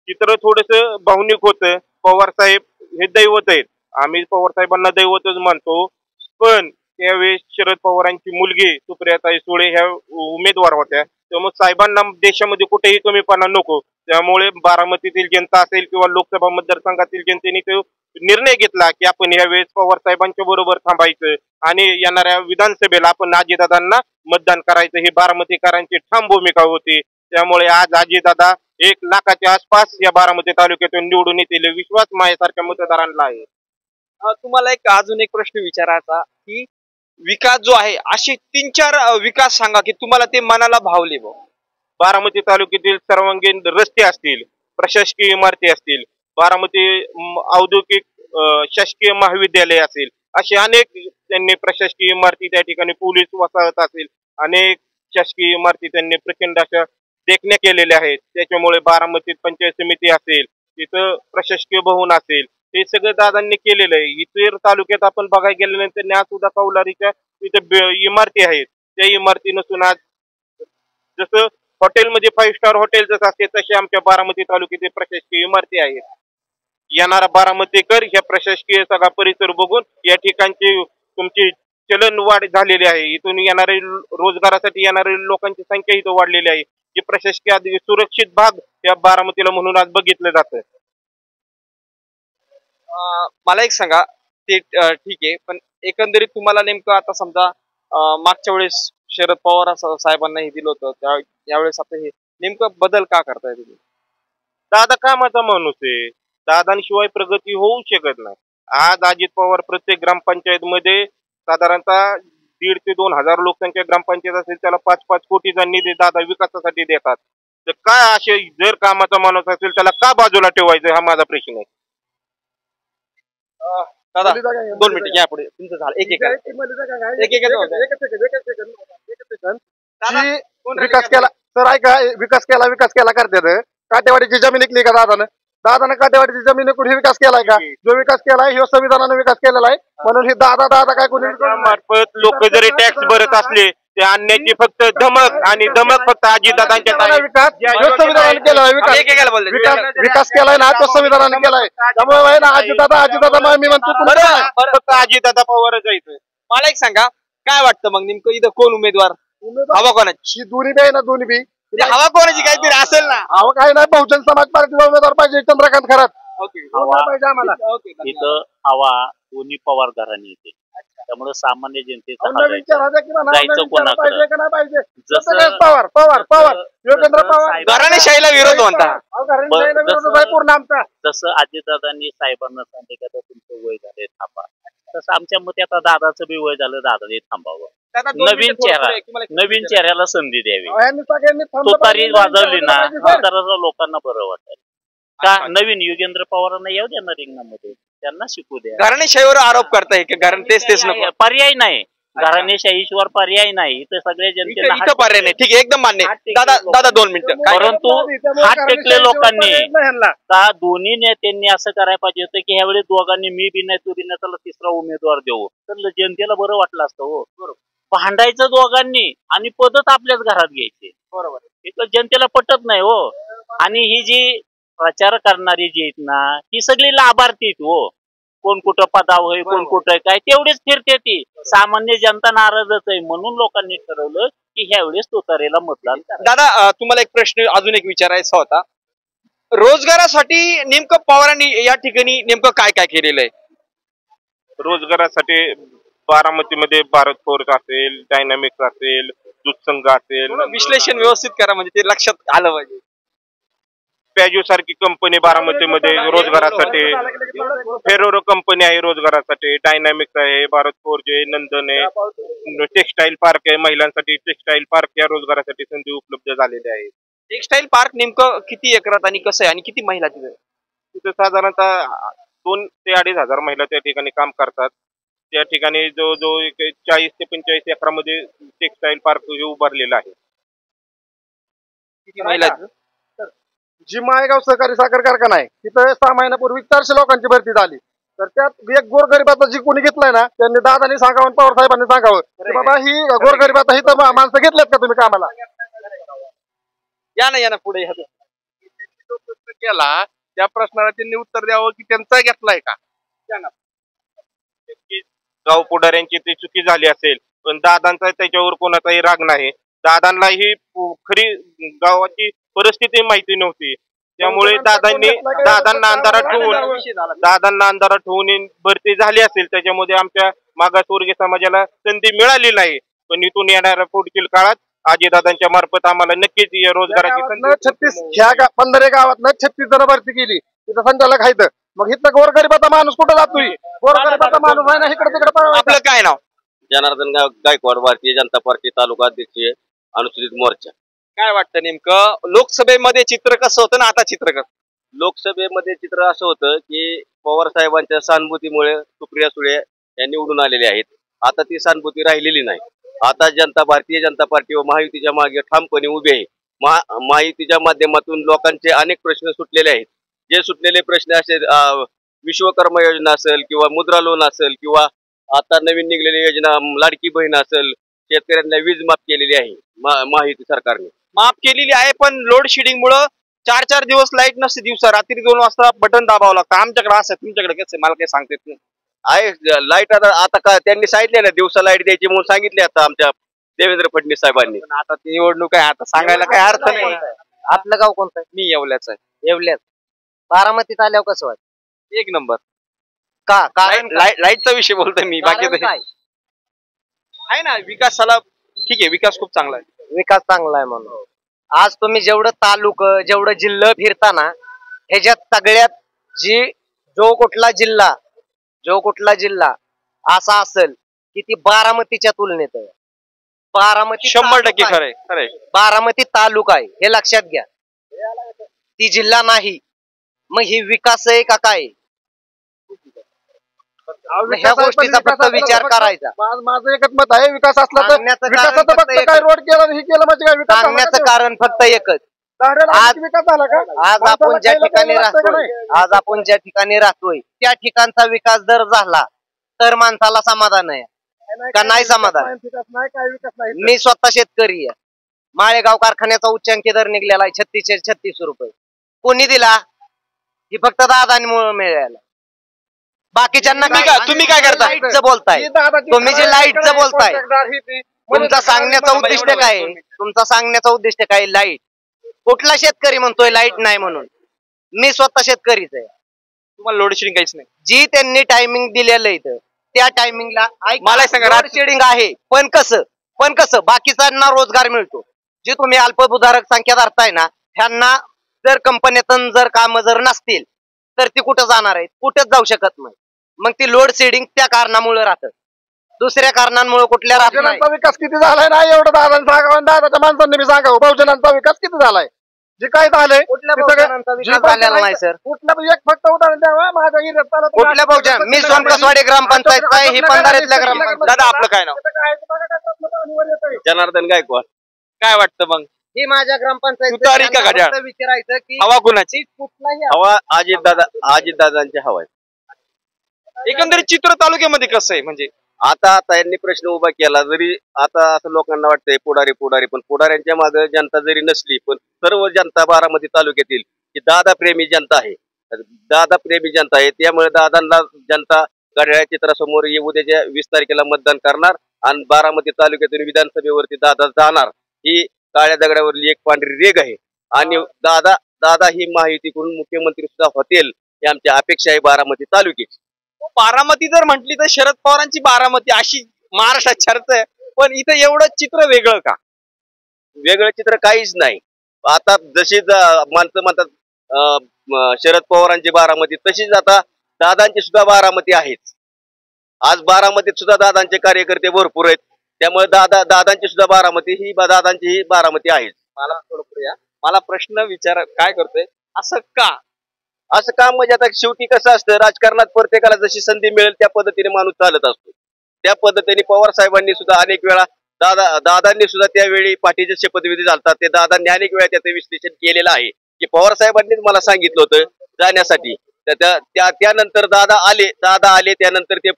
चित्र थोडस भावनिक होतं. पवार साहेब हे दैवत आहेत, आम्ही पवार साहेबांना दैवतच मानतो. पण त्यावेळेस शरद पवारांची मुलगी सुप्रियाताई सुळे ह्या उमेदवार होत्या, त्यामुळे साहेबांना देशामध्ये कुठेही कमीपणा नको. त्यामुळे बारामतीतील जनता असेल किंवा लोकसभा मतदारसंघातील जनतेने तो निर्णय घेतला की आपण यावेळेस पवार साहेबांच्या बरोबर थांबायचं आणि येणाऱ्या विधानसभेला आपण अजितदादांना मतदान करायचं. ही बारामतीकरांची ठाम भूमिका होती. त्यामुळे आज अजितदादा 1 लाखाच्या आसपास या बारामती तालुक्यातून निवडून येतील विश्वास माझ्यासारख्या मतदारांना आहे. तुम्हाला अजून एक प्रश्न विचारायचा की विकास जो आहे असे 3-4 विकास सांगा की तुम्हाला ते मनाला भावले. बारामती तालुक्यातील सर्वांगीण रस्ते असतील, प्रशासकीय इमारती असतील, बारामती औद्योगिक शासकीय महाविद्यालय असेल, असे अनेक त्यांनी प्रशासकीय इमारती, त्या ठिकाणी पोलीस वसाहत असेल, अनेक शासकीय इमारती त्यांनी प्रचंड अशा देखण्या केलेल्या आहेत. त्याच्यामुळे बारामतीत पंचायत समिती असेल, तिथं प्रशासकीय भवन असेल, हे सगळं दादांनी केलेलं आहे. इतर तालुक्यात आपण बघायला गेल्यानंतर न्यास सुद्धा कौलारीच्या तिथे इमारती आहेत. त्या इमारती नसून आज जसं हॉटेलमध्ये 5 स्टार हॉटेल जसं असते तसे आमच्या बारामती तालुक्यातील प्रशासकीय इमारती आहेत. येणारा बारामतीकर ह्या प्रशासकीय सगळा परिसर बघून या ठिकाणची तुमची चलन वाढ झालेली आहे. इथून येणारे रोजगारासाठी येणारे लोकांची संख्या इथं वाढलेली आहे. जे प्रशासकीय सुरक्षित भाग या बारामतीला म्हणून आज बघितलं जातं. मला एक सांगा ते ठीक आहे, पण एकंदरीत तुम्हाला नेमकं आता समजा मागच्या वेळेस शरद पवार साहेबांना हे दिलं होतं, यावेळेस आता हे नेमकं बदल का करताय तुम्ही? दादा कामाचा माणूस आहे. दादांशिवाय प्रगती होऊ शकत नाही. आज अजित पवार प्रत्येक ग्रामपंचायत मध्ये साधारणतः 1,500 ते 2,000 लोकसंख्या ग्रामपंचायत असेल, त्याला 5-5 कोटीचा निधी दादा विकासासाठी देतात. तर काय असे जर कामाचा माणूस असेल त्याला का बाजूला ठेवायचं, हा माझा प्रश्न आहे. दादा 2 मिनिट या पुढे तुमचं झालं. एक विकास केला सर, ऐका, विकास केला करतात. काटेवाडीची जमीन इकली का दादानं काटेवाडीची जमीन इकून हे विकास केलाय का? जो विकास केलाय हे संविधानाने विकास केलेला आहे. म्हणून हे दादा काय कोणी मार्फत लोक जरी टॅक्स भरत असले ते आणण्याची फक्त धमक आणि धमक फक्त अजितदादांच्या संविधानाने केला. विकास केलाय ना तो संविधानाने केलाय. त्यामुळे ना अजितदादा मी म्हणतो फक्त अजितदादा पवार जायचं. मला एक सांगा काय वाटतं मग नेमकं इथं कोण उमेदवार हवा कोणाची? दोन्ही बी आहे ना, दोन्ही बी हवा कोणाची काहीतरी असेल ना. हवा काही नाही, बहुजन समाज पार्टीला उमेदवार पाहिजे, चंद्रकांत खरात पाहिजे आम्हाला. इथं हवा दोन्ही पवार घरांनी येते. त्यामुळे सामान्य जनतेचा जायचं कोणाकडे? जसं पवार योगेंद्र पवार घराणेशाहीला विरोध म्हणता. पूर्ण आमचा. जसं अजितदादांनी साहेबांना सांगितलं का तुमचं वय झाले थांबा, तसं आमच्या मते आता दादाचं बी वय झालं, दादाने थांबावं. नवीन चेहऱ्याला संधी द्यावी. तुतारी वाजवली ना तर लोकांना बरं वाटेल. का नवीन योगेंद्र पवारांना येऊ द्या ना रिंगणामध्ये, त्यांना शिकू द्या. घराणेशाहीवर आरोप करताय की कारण तेच नको, पर्याय नाही. घराणेशाहीश्वर पर्याय नाही. इथं सगळ्या जनतेला इथं पर्याय नाही. ठीक आहे, एकदम मान्य. दादा 2 मिनिटं. परंतु हात टेकले लोकांनी का दोन्ही नेत्यांनी असं करायला पाहिजे होतं की ह्यावेळी दोघांनी मी बी नाही तू बी नाही त्याला तिसरा उमेदवार देऊ, तर जनतेला बरं वाटलं असतं. हो, भांडायचं दोघांनी आणि पदच आपल्याच घरात घ्यायचे. बरोबर, इथं जनतेला पटत नाही. हो, आणि ही जी प्रचार करणारी जी आहेत ना ही सगळी लाभार्थी आहेत. हो, कोण कुठं पदावर आहे, कोण कुठं काय, तेवढेच फिरते ती. सामान्य जनता नाराजच आहे. म्हणून लोकांनी ठरवलं की ह्या वेळेस तुतारीला मतदान. दादा तुम्हाला एक प्रश्न अजून एक विचारायचा होता. रोजगारासाठी नेमकं पवारांनी या ठिकाणी नेमकं काय काय केलेलं आहे? रोजगारासाठी बारामतीमध्ये भारत फोर्स असेल, डायनामिक्स असेल, दूध संघ असेल. विश्लेषण व्यवस्थित करा म्हणजे ते लक्षात आलं पाहिजे. पॅजो सारखी कंपनी बारामतीमध्ये रोजगारासाठी, फेरोरो कंपनी आहे रोजगारासाठी, डायनामिक्स आहे, भारत फोर्ज आहे, नंदन आहे, टेक्सटाईल पार्क आहे, महिलांसाठी टेक्सटाईल पार्क या रोजगारासाठी संधी उपलब्ध झालेली आहे. टेक्सटाईल पार्क नेमकं किती एकरात आणि कसं आहे आणि किती महिला तिथे साधारणतः 2,000 ते 2,500 महिला त्या ठिकाणी काम करतात. त्या ठिकाणी जो 40 ते 45 एकरामध्ये टेक्सटाईल पार्क उभारलेला आहे. किती महिला? जी मायगाव सहकारी साखर कारखाना आहे तिथं 6 महिन्यापूर्वी 400 लोकांची भरती झाली. तर त्यात एक गोरगरिबाचा जी कोणी घेतलाय ना त्यांनी दादानी सांगावं, पवार साहेबांनी सांगावं की बाबा ही गोरगरिबाचा ही तर माणसं घेतलेत का तुम्ही कामाला? या ना पुढे केला त्या प्रश्नाला त्यांनी उत्तर द्यावं की त्यांचा घेतलाय का. गाव पुढाऱ्यांची ती चुकी झाली असेल पण दादांचा त्याच्यावर कोणाचाही राग नाही. दादांना ही खरी गावाची परिस्थिती माहिती नव्हती. त्यामुळे दादांना अंधारात ठेवून भरती झाली असेल. त्याच्यामध्ये आमच्या मागासवर्गीय समाजाला संधी मिळाली नाही. पण इथून येणाऱ्या पुढील काळात आजीदादांच्या मार्फत आम्हाला नक्कीच रोजगाराची संधी. 36 ह्या 15 गावात 36 जण भरती केली. तिथं संचालक आहेत. मग इथं गोरगरिबाचा माणूस कुठं जातोय? गोरगरिबाचा माणूस आहे ना इकडे तिकडे. आपलं काय नाव? जनार्दन गायकवाड, भारतीय जनता पार्टी तालुका अध्यक्ष, अनुसूचित मोर्चा. काय वाटतं नेमकं लोकसभेमध्ये चित्र कसं होतं ना आता चित्र कसं? लोकसभेमध्ये चित्र असं होतं की पवार साहेबांच्या सहानुभूतीमुळे सुप्रिया सुळे या निवडून आलेले आहेत. आता ती सहानुभूती राहिलेली नाही. आता भारतीय जनता पार्टी व महायुतीच्या मागे ठामपणे उभी आहे. महायुतीच्या माध्यमातून लोकांचे अनेक प्रश्न सुटलेले आहेत. जे सुटलेले प्रश्न असे विश्वकर्मा योजना असेल किंवा मुद्रा लोन असेल किंवा आता नवीन निघलेली योजना लाडकी बहीण असेल, शेतकऱ्यांना वीज माफ केलेली आहे महायुती सरकारने. माफ केलेली आहे पण लोड शेडिंग मुळे 4-4 दिवस लाईट नसते. दिवसा रात्री 2 वाजता बटन दाबावं लागतं. आमच्याकडे असं तुमच्याकडे कसं मला काही सांगता येत नाही. आहे लाईट आता का त्यांनी सांगितले ना दिवसा लाईट द्यायची म्हणून सांगितले आता आमच्या देवेंद्र फडणवीस साहेबांनी. आता ती निवडणूक आहे आता सांगायला काही अर्थ नाही. आपलं गाव कोणतं आहे? मी येवल्याच आहे. येवल्यात. बारामतीत आल्यावर कसं वाटतं? एक नंबर. का कारण लाईटचा विषय बोलतोय मी. बाकी काय आहे ना विकासाला ठीक आहे. विकास खूप चांगला आहे. विकास चांगला आहे म्हणून आज तुम्ही जेवढं तालुकं जेवढं जिल्हा फिरताना ह्याच्यात सगळ्यात जो कुठला जिल्हा असा असेल की ती बारामतीच्या तुलनेत आहे. बारामती 100% खरंय. बारामती तालुका आहे हे लक्षात घ्या. ती जिल्हा नाही. मग ही विकास आहे का काय? ह्या गोष्टीचा फक्त विचार करायचा. माझं एकच मत आहे, विकास असला तर विकासाचं फक्त काय रोड केला हे केलं म्हणजे काय विकास? सांगण्याचं कारण फक्त एकच. विकास झाला का? आज आपण ज्या ठिकाणी राहतोय त्या ठिकाणचा विकास जर झाला तर माणसाला समाधान आहे का नाही समाधान? मी स्वतः शेतकरी आहे. माळेगाव कारखान्याचा उच्चांकी दर निघलेला आहे 36 रुपये. कोणी दिला? ही फक्त दादांमुळे मिळाला. बाकीच्यांना तुम्ही काय करता? लाईटचं बोलताय तुम्ही, जे लाईटचं बोलताय. तुमचा सांगण्याचा उद्दिष्ट काय? तुमचा सांगण्याचा उद्दिष्ट काय? लाईट. कुठला शेतकरी म्हणतोय लाईट नाही म्हणून? मी स्वतः शेतकरीच आहे. तुम्हाला लोड शेडिंग काहीच नाही. जी त्यांनी टायमिंग दिलेलं इथं त्या टायमिंगला मला सांगा लोड शेडिंग आहे. पण कसं बाकीच्यांना रोजगार मिळतो. जे तुम्ही अल्पभूधारक संख्या धरताय ना ह्यांना जर कंपन्यातून जर काम जर नसतील तर ती कुठं जाणार आहेत? कुठंच जाऊ शकत नाही. मग ती लोड शेडिंग त्या कारणामुळे राहतं. दुसऱ्या कारणांमुळे कुठल्या राहत नाही. विकास किती झालाय ना एवढं दादांना सांगावं, दादाच्या माणसांनी मी सांगावं. बहुजनांचा विकास किती झालाय? जे काय झालंय कुठल्या बहुजनांचा विकास झालेला नाही सर. कुठलं एक फक्त उदाहरण द्यावा. माझ्या एरियात कुठल्या बहुजन? मी सोनकसवाडी ग्रामपंचायत आहे. ही पंधरातल्या ग्रामपंचायत. दादा आपलं काय नाव? जनार्दन गायकवाड. काय वाटतं मग? ही माझ्या ग्रामपंचायत विचारायचं की हवा कुणाची? कुठलाही हवा अजितदादांची हवा आहे. एकंदरीत चित्र तालुक्यामध्ये कसं आहे म्हणजे आता यांनी प्रश्न उभा केला. जरी आता असं लोकांना वाटतंय पुढारी पण पुढाऱ्यांच्या मागे जनता जरी नसली पण सर्व जनता बारामती तालुक्यातील ही दादा प्रेमी जनता आहे. त्यामुळे दादांना जनता घड्याळ्या चित्रासमोर उद्याच्या 20 तारखेला मतदान करणार आणि बारामती तालुक्यातून विधानसभेवरती दादा जाणार. ही काळ्या दगडावरली एक पांढरी रेग आहे. आणि दादा ही महायुतीकडून मुख्यमंत्री सुद्धा होतील ही आमची अपेक्षा आहे बारामती तालुक्याची. बारामती जर म्हटली तर शरद पवारांची बारामती अशी महाराष्ट्रात चर्चा आहे. पण इथं एवढं चित्र वेगळं का? वेगळं चित्र काहीच नाही. आता जशी माणसं म्हणतात शरद पवारांची बारामती तशीच आता दादांची सुद्धा बारामती आहेच. आज बारामतीत सुद्धा दादांचे कार्यकर्ते भरपूर आहेत. त्यामुळे दादांची सुद्धा बारामती ही दादांची ही बारामती आहेच. मला प्रश्न विचार काय करतोय असं का? असं काम म्हणजे आता शेवटी कसं असतं राजकारणात प्रत्येकाला जशी संधी मिळेल त्या पद्धतीने माणूस चालत असतो. त्या पद्धतीने पवार साहेबांनी सुद्धा अनेक वेळा दादांनी सुद्धा त्यावेळी पाठीचे शपथविधी झालतात. ते दादांनी अनेक वेळा त्याचं विश्लेषण केलेलं आहे की पवार साहेबांनीच मला सांगितलं होतं जाण्यासाठी. त्यानंतर दादा आले त्यानंतर ते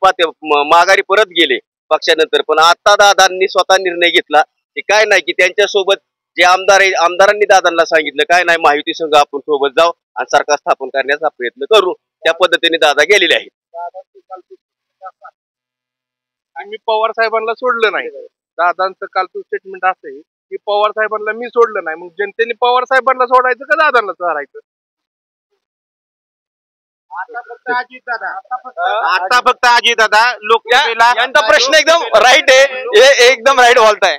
माघारी परत गेले पक्षानंतर. पण आता दादांनी स्वतः निर्णय घेतला की काय नाही की त्यांच्यासोबत जे आमदारांनी दादांना सांगितलं काय नाही महायुती संघ आपण सोबत जाऊ आणि सरकार स्थापन करण्याचा प्रयत्न करू. त्या पद्धतीने दादा गेलेले आहेत. आम्ही पवार साहेबांना सोडलं नाही. दादांचं कालचं स्टेटमेंट असं आहे की पवार साहेबांना मी सोडलं नाही, मग जनतेने पवार साहेबांना सोडायचं का दादांना चारायचं? आता फक्त अजितदादा लोकसभेला यांचा प्रश्न एकदम राईट आहे, हे एकदम राईट बोलताय.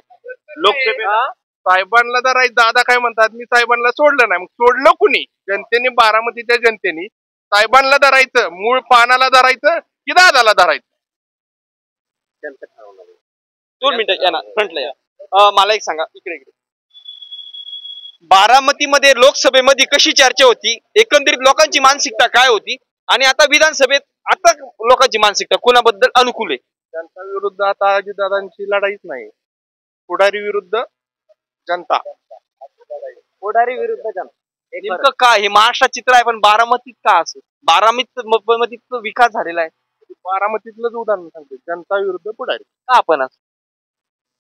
लोकसभेला साहेबांना धरायचं. दादा काय म्हणतात, मी साहेबांना सोडलं नाही. मग सोडलं कुणी? जनतेने, बारामतीच्या जनतेने साहेबांना धरायचं, मूळ पानाला धरायचं की दादाला धरायचं? 2 मिनिटं या ना, फ्रंटला या. मला एक सांगा, इकडे बारामतीमध्ये लोकसभेमध्ये कशी चर्चा होती, एकंदरीत लोकांची मानसिकता काय होती, आणि आता विधानसभेत आता लोकांची मानसिकता कोणाबद्दल अनुकूल आहे? जनता विरुद्ध आता अजितदादांची लढाईच नाही. पुढारी विरुद्ध जनता. पुढारी विरुद्ध जनता. नेमकं काय हे महाराष्ट्रात चित्र आहे, पण बारामतीत का असं? बारामतीत विकास झालेला आहे. बारामतीतलंच उदाहरण सांगतो, जनता विरुद्ध पुढारी. का आपण असं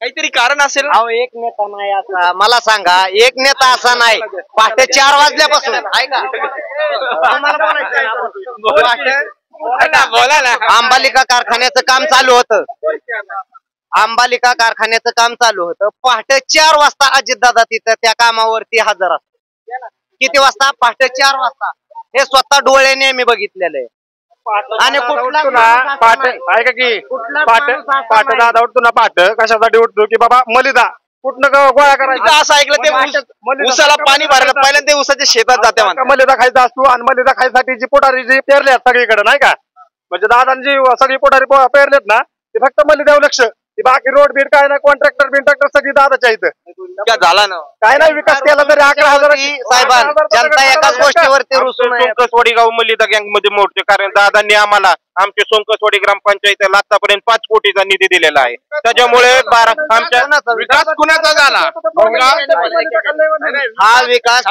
काहीतरी कारण असेल? अहो, एक नेता नाही असा. मला सांगा, एक नेता असा नाही. पहाटे 4 वाजल्यापासून ऐका, बोला ना. अंबालिका कारखान्याचं काम चालू होतं. अंबालिका कारखान्याचं काम चालू होतं. पहाटे 4 वाजता अजितदादा तिथं त्या कामावरती हजर असतात. किती वाजता? पहाटे 4 वाजता. हे स्वतः डोळ्याने मी बघितलेलं आहे. आणि कुठला पाठ ऐका की पाठ दादा उठतो ना, पाठ कशासाठी उठतो की बाबा मलिदा कुठनं गोळा करायचा. असं ऐकलं ते उसाला पाणी भरायला पहिल्यांदा ते उसाच्या शेतात जाते म्हणतात. मलिदा खायचा असतो, आणि मलिदा खायसाठी जी पुढारी जी पेरल्यात सगळीकडे नाही का, म्हणजे दादांची सगळी पुढारी पेरलेत ना, ते फक्त मलिदावर लक्ष. बाकी रोड बीड काय नाही, कॉन्ट्रॅक्टर बिंट्रॅक्टर सगळी दादाच्या इथं. झाला ना काय नाही विकास केला तरी 11,000 साहेबांना जनता एकाच गोष्टीवरती रुसून आहे. सोंकसवाडी गाव मलिदा गँग मध्ये मोडते, कारण दादांनी आम्हाला आमच्या सोंकसवाडी ग्रामपंचायतीला आतापर्यंत 5 कोटीचा निधी दिलेला आहे. त्याच्यामुळे आमच्या विकास कुणाचा झाला? हा विकास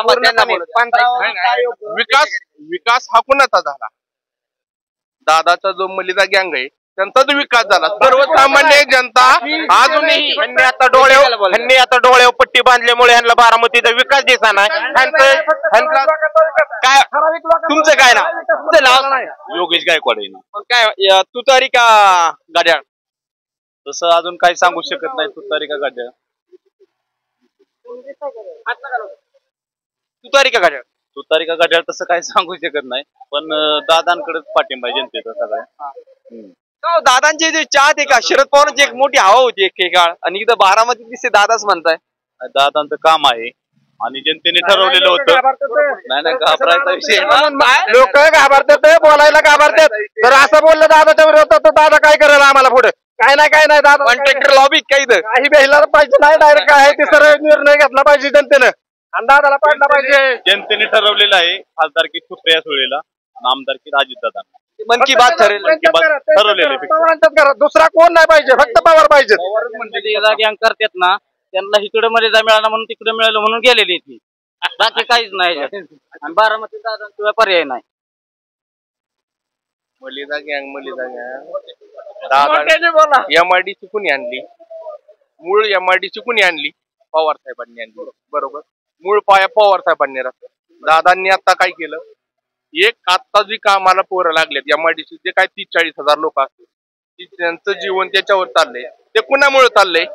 विकास हा कुणाचा झाला? दादाचा जो मलिदा गँग आहे त्यांचा जो विकास झाला. सर्वसामान्य जनता अजूनही आता डोळ्यावर पट्टी बांधल्यामुळे ह्यांना बारामतीचा विकास दिसा नाही. काय तुमचं काय नाव? तुमचं नाव? योगेश गायकवाड. काय तुतारी का गाड्या? तसं अजून काही सांगू शकत नाही. तुतारी का गाड्या? तुतारी का गाड्या? तुतारी का गाड्या तसं काही सांगू शकत नाही, पण दादांकडेच पाठिंबा आहे जनतेचा सगळ्या. दादांचे जे चाहत आहे का? शरद पवारांची एक मोठी हवा होती एक काळ, आणि इथं बारामती दिसते दादाच म्हणताय. दादांचं काम आहे आणि जनतेने ठरवलेलं होतं. नाही घाबरायचा विषय. लोक घाबरतात, बोलायला घाबरतात. जर असं बोललं दादाच्या विरोधात तर दादा काय करेल आम्हाला पुढे? काय नाही दादा कॉन्ट्रॅक्टर लॉबी काही बेहला पाहिजे नाही, डायरेक्ट आहे ते सर्व निर्णय घेतला पाहिजे जनतेनं, आणि दादाला पाडला पाहिजे. जनतेने ठरवलेलं आहे खासदारकी सुप्रिया सुळेला, आमदारकी अजितदादा. मन की बात ठरेल. ठरवलेलं दुसरा कोण नाही पाहिजे, फक्त पवार पाहिजे. गँग करतात ना, त्यांना इकडे मर्यादा मिळाला म्हणून तिकडे मिळालं म्हणून गेलेली ती, बाकी काहीच नाही. आणि बारामती दादांशिवाय पर्याय नाही. मलिदा गँग दादा एमआयडीसी कुणी आणली? मूळ एमआयडीसी कुणी आणली? पवार साहेबांनी आणली. बरोबर, मूळ पाया पवार साहेबांनी राहतो. दादांनी आता काय केलं? एक आता जी कामाला पोरं लागलेत एमआयडीसी, जे काय 30-40 हजार लोक असतील, त्यांचं जीवन त्याच्यावर चाललंय. ते कुणामुळे चाललंय?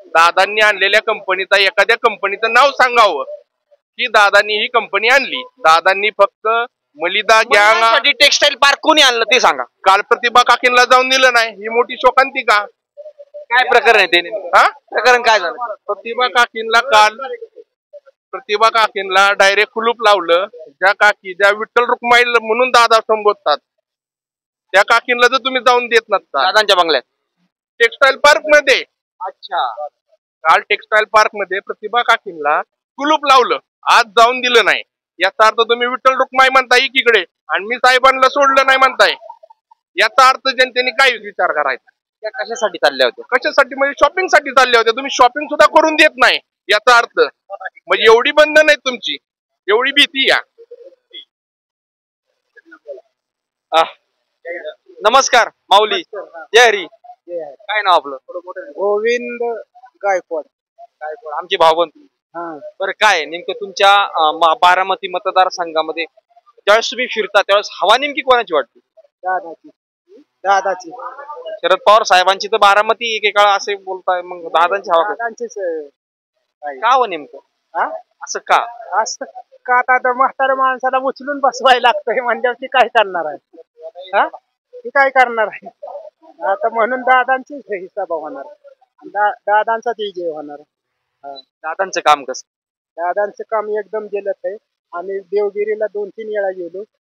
दादांनी आणलेल्या कंपनीचा, एखाद्या कंपनीचं नाव सांगावं की दादांनी ही कंपनी आणली. दादांनी फक्त मलिदा गँग टेक्सटाईल पार्क कोणी आणलं ते सांगा. काल प्रतिभा काकींना जाऊन दिलं नाही, ही मोठी शोकांतिका. काय प्रकरण आहे ते? प्रकरण काय झालं? प्रतिभा काकींना डायरेक्ट कुलूप लावलं. ज्या विठ्ठल रुक्माई म्हणून दादा संबोधतात, त्या काकींना जर तुम्ही जाऊन देत नसता दादांच्या बंगल्यात टेक्सटाईल पार्क मध्ये. अच्छा, काल टेक्सटाईल पार्क मध्ये प्रतिभा काकींना कुलूप लावलं, आज जाऊन दिलं नाही. याचा अर्थ तुम्ही विठ्ठल रुक्माई म्हणताय एकीकडे, आणि मी साहेबांना सोडलं नाही म्हणताय. याचा अर्थ जनतेने काय विचार करायचा? त्या कशासाठी चालल्या होत्या? कशासाठी? म्हणजे शॉपिंग साठी चालल्या होत्या. तुम्ही शॉपिंग सुद्धा करून देत नाही, याचा अर्थ म्हणजे एवढी बंधन आहे तुमची, एवढी भीती या. नमस्कार माऊली, जय हरी. काय नाव आपलं? गोविंद गायकवाड. आमची भावबंद. बरं, काय नेमकं तुमच्या बारामती मतदारसंघामध्ये ज्यावेळेस तुम्ही फिरता त्यावेळेस हवा नेमकी कोणाची वाटते? दादाची. शरद पवार साहेबांची तर बारामती एकेकाळ असे बोलताय, मग दादांची हवा? का हो नेमकं असं का? असं का आता म्हाताऱ्या माणसाला उचलून बसवायला लागतंय म्हणल्यावर ती काय करणार आहे ती काय करणार आहे आता म्हणून दादांचीच हिसाब होणार दादांचाच विजय होणार दादांचं काम कसं? दादांचं काम एकदम गेलंच आहे. आम्ही देवगिरीला 2-3 वेळा गेलो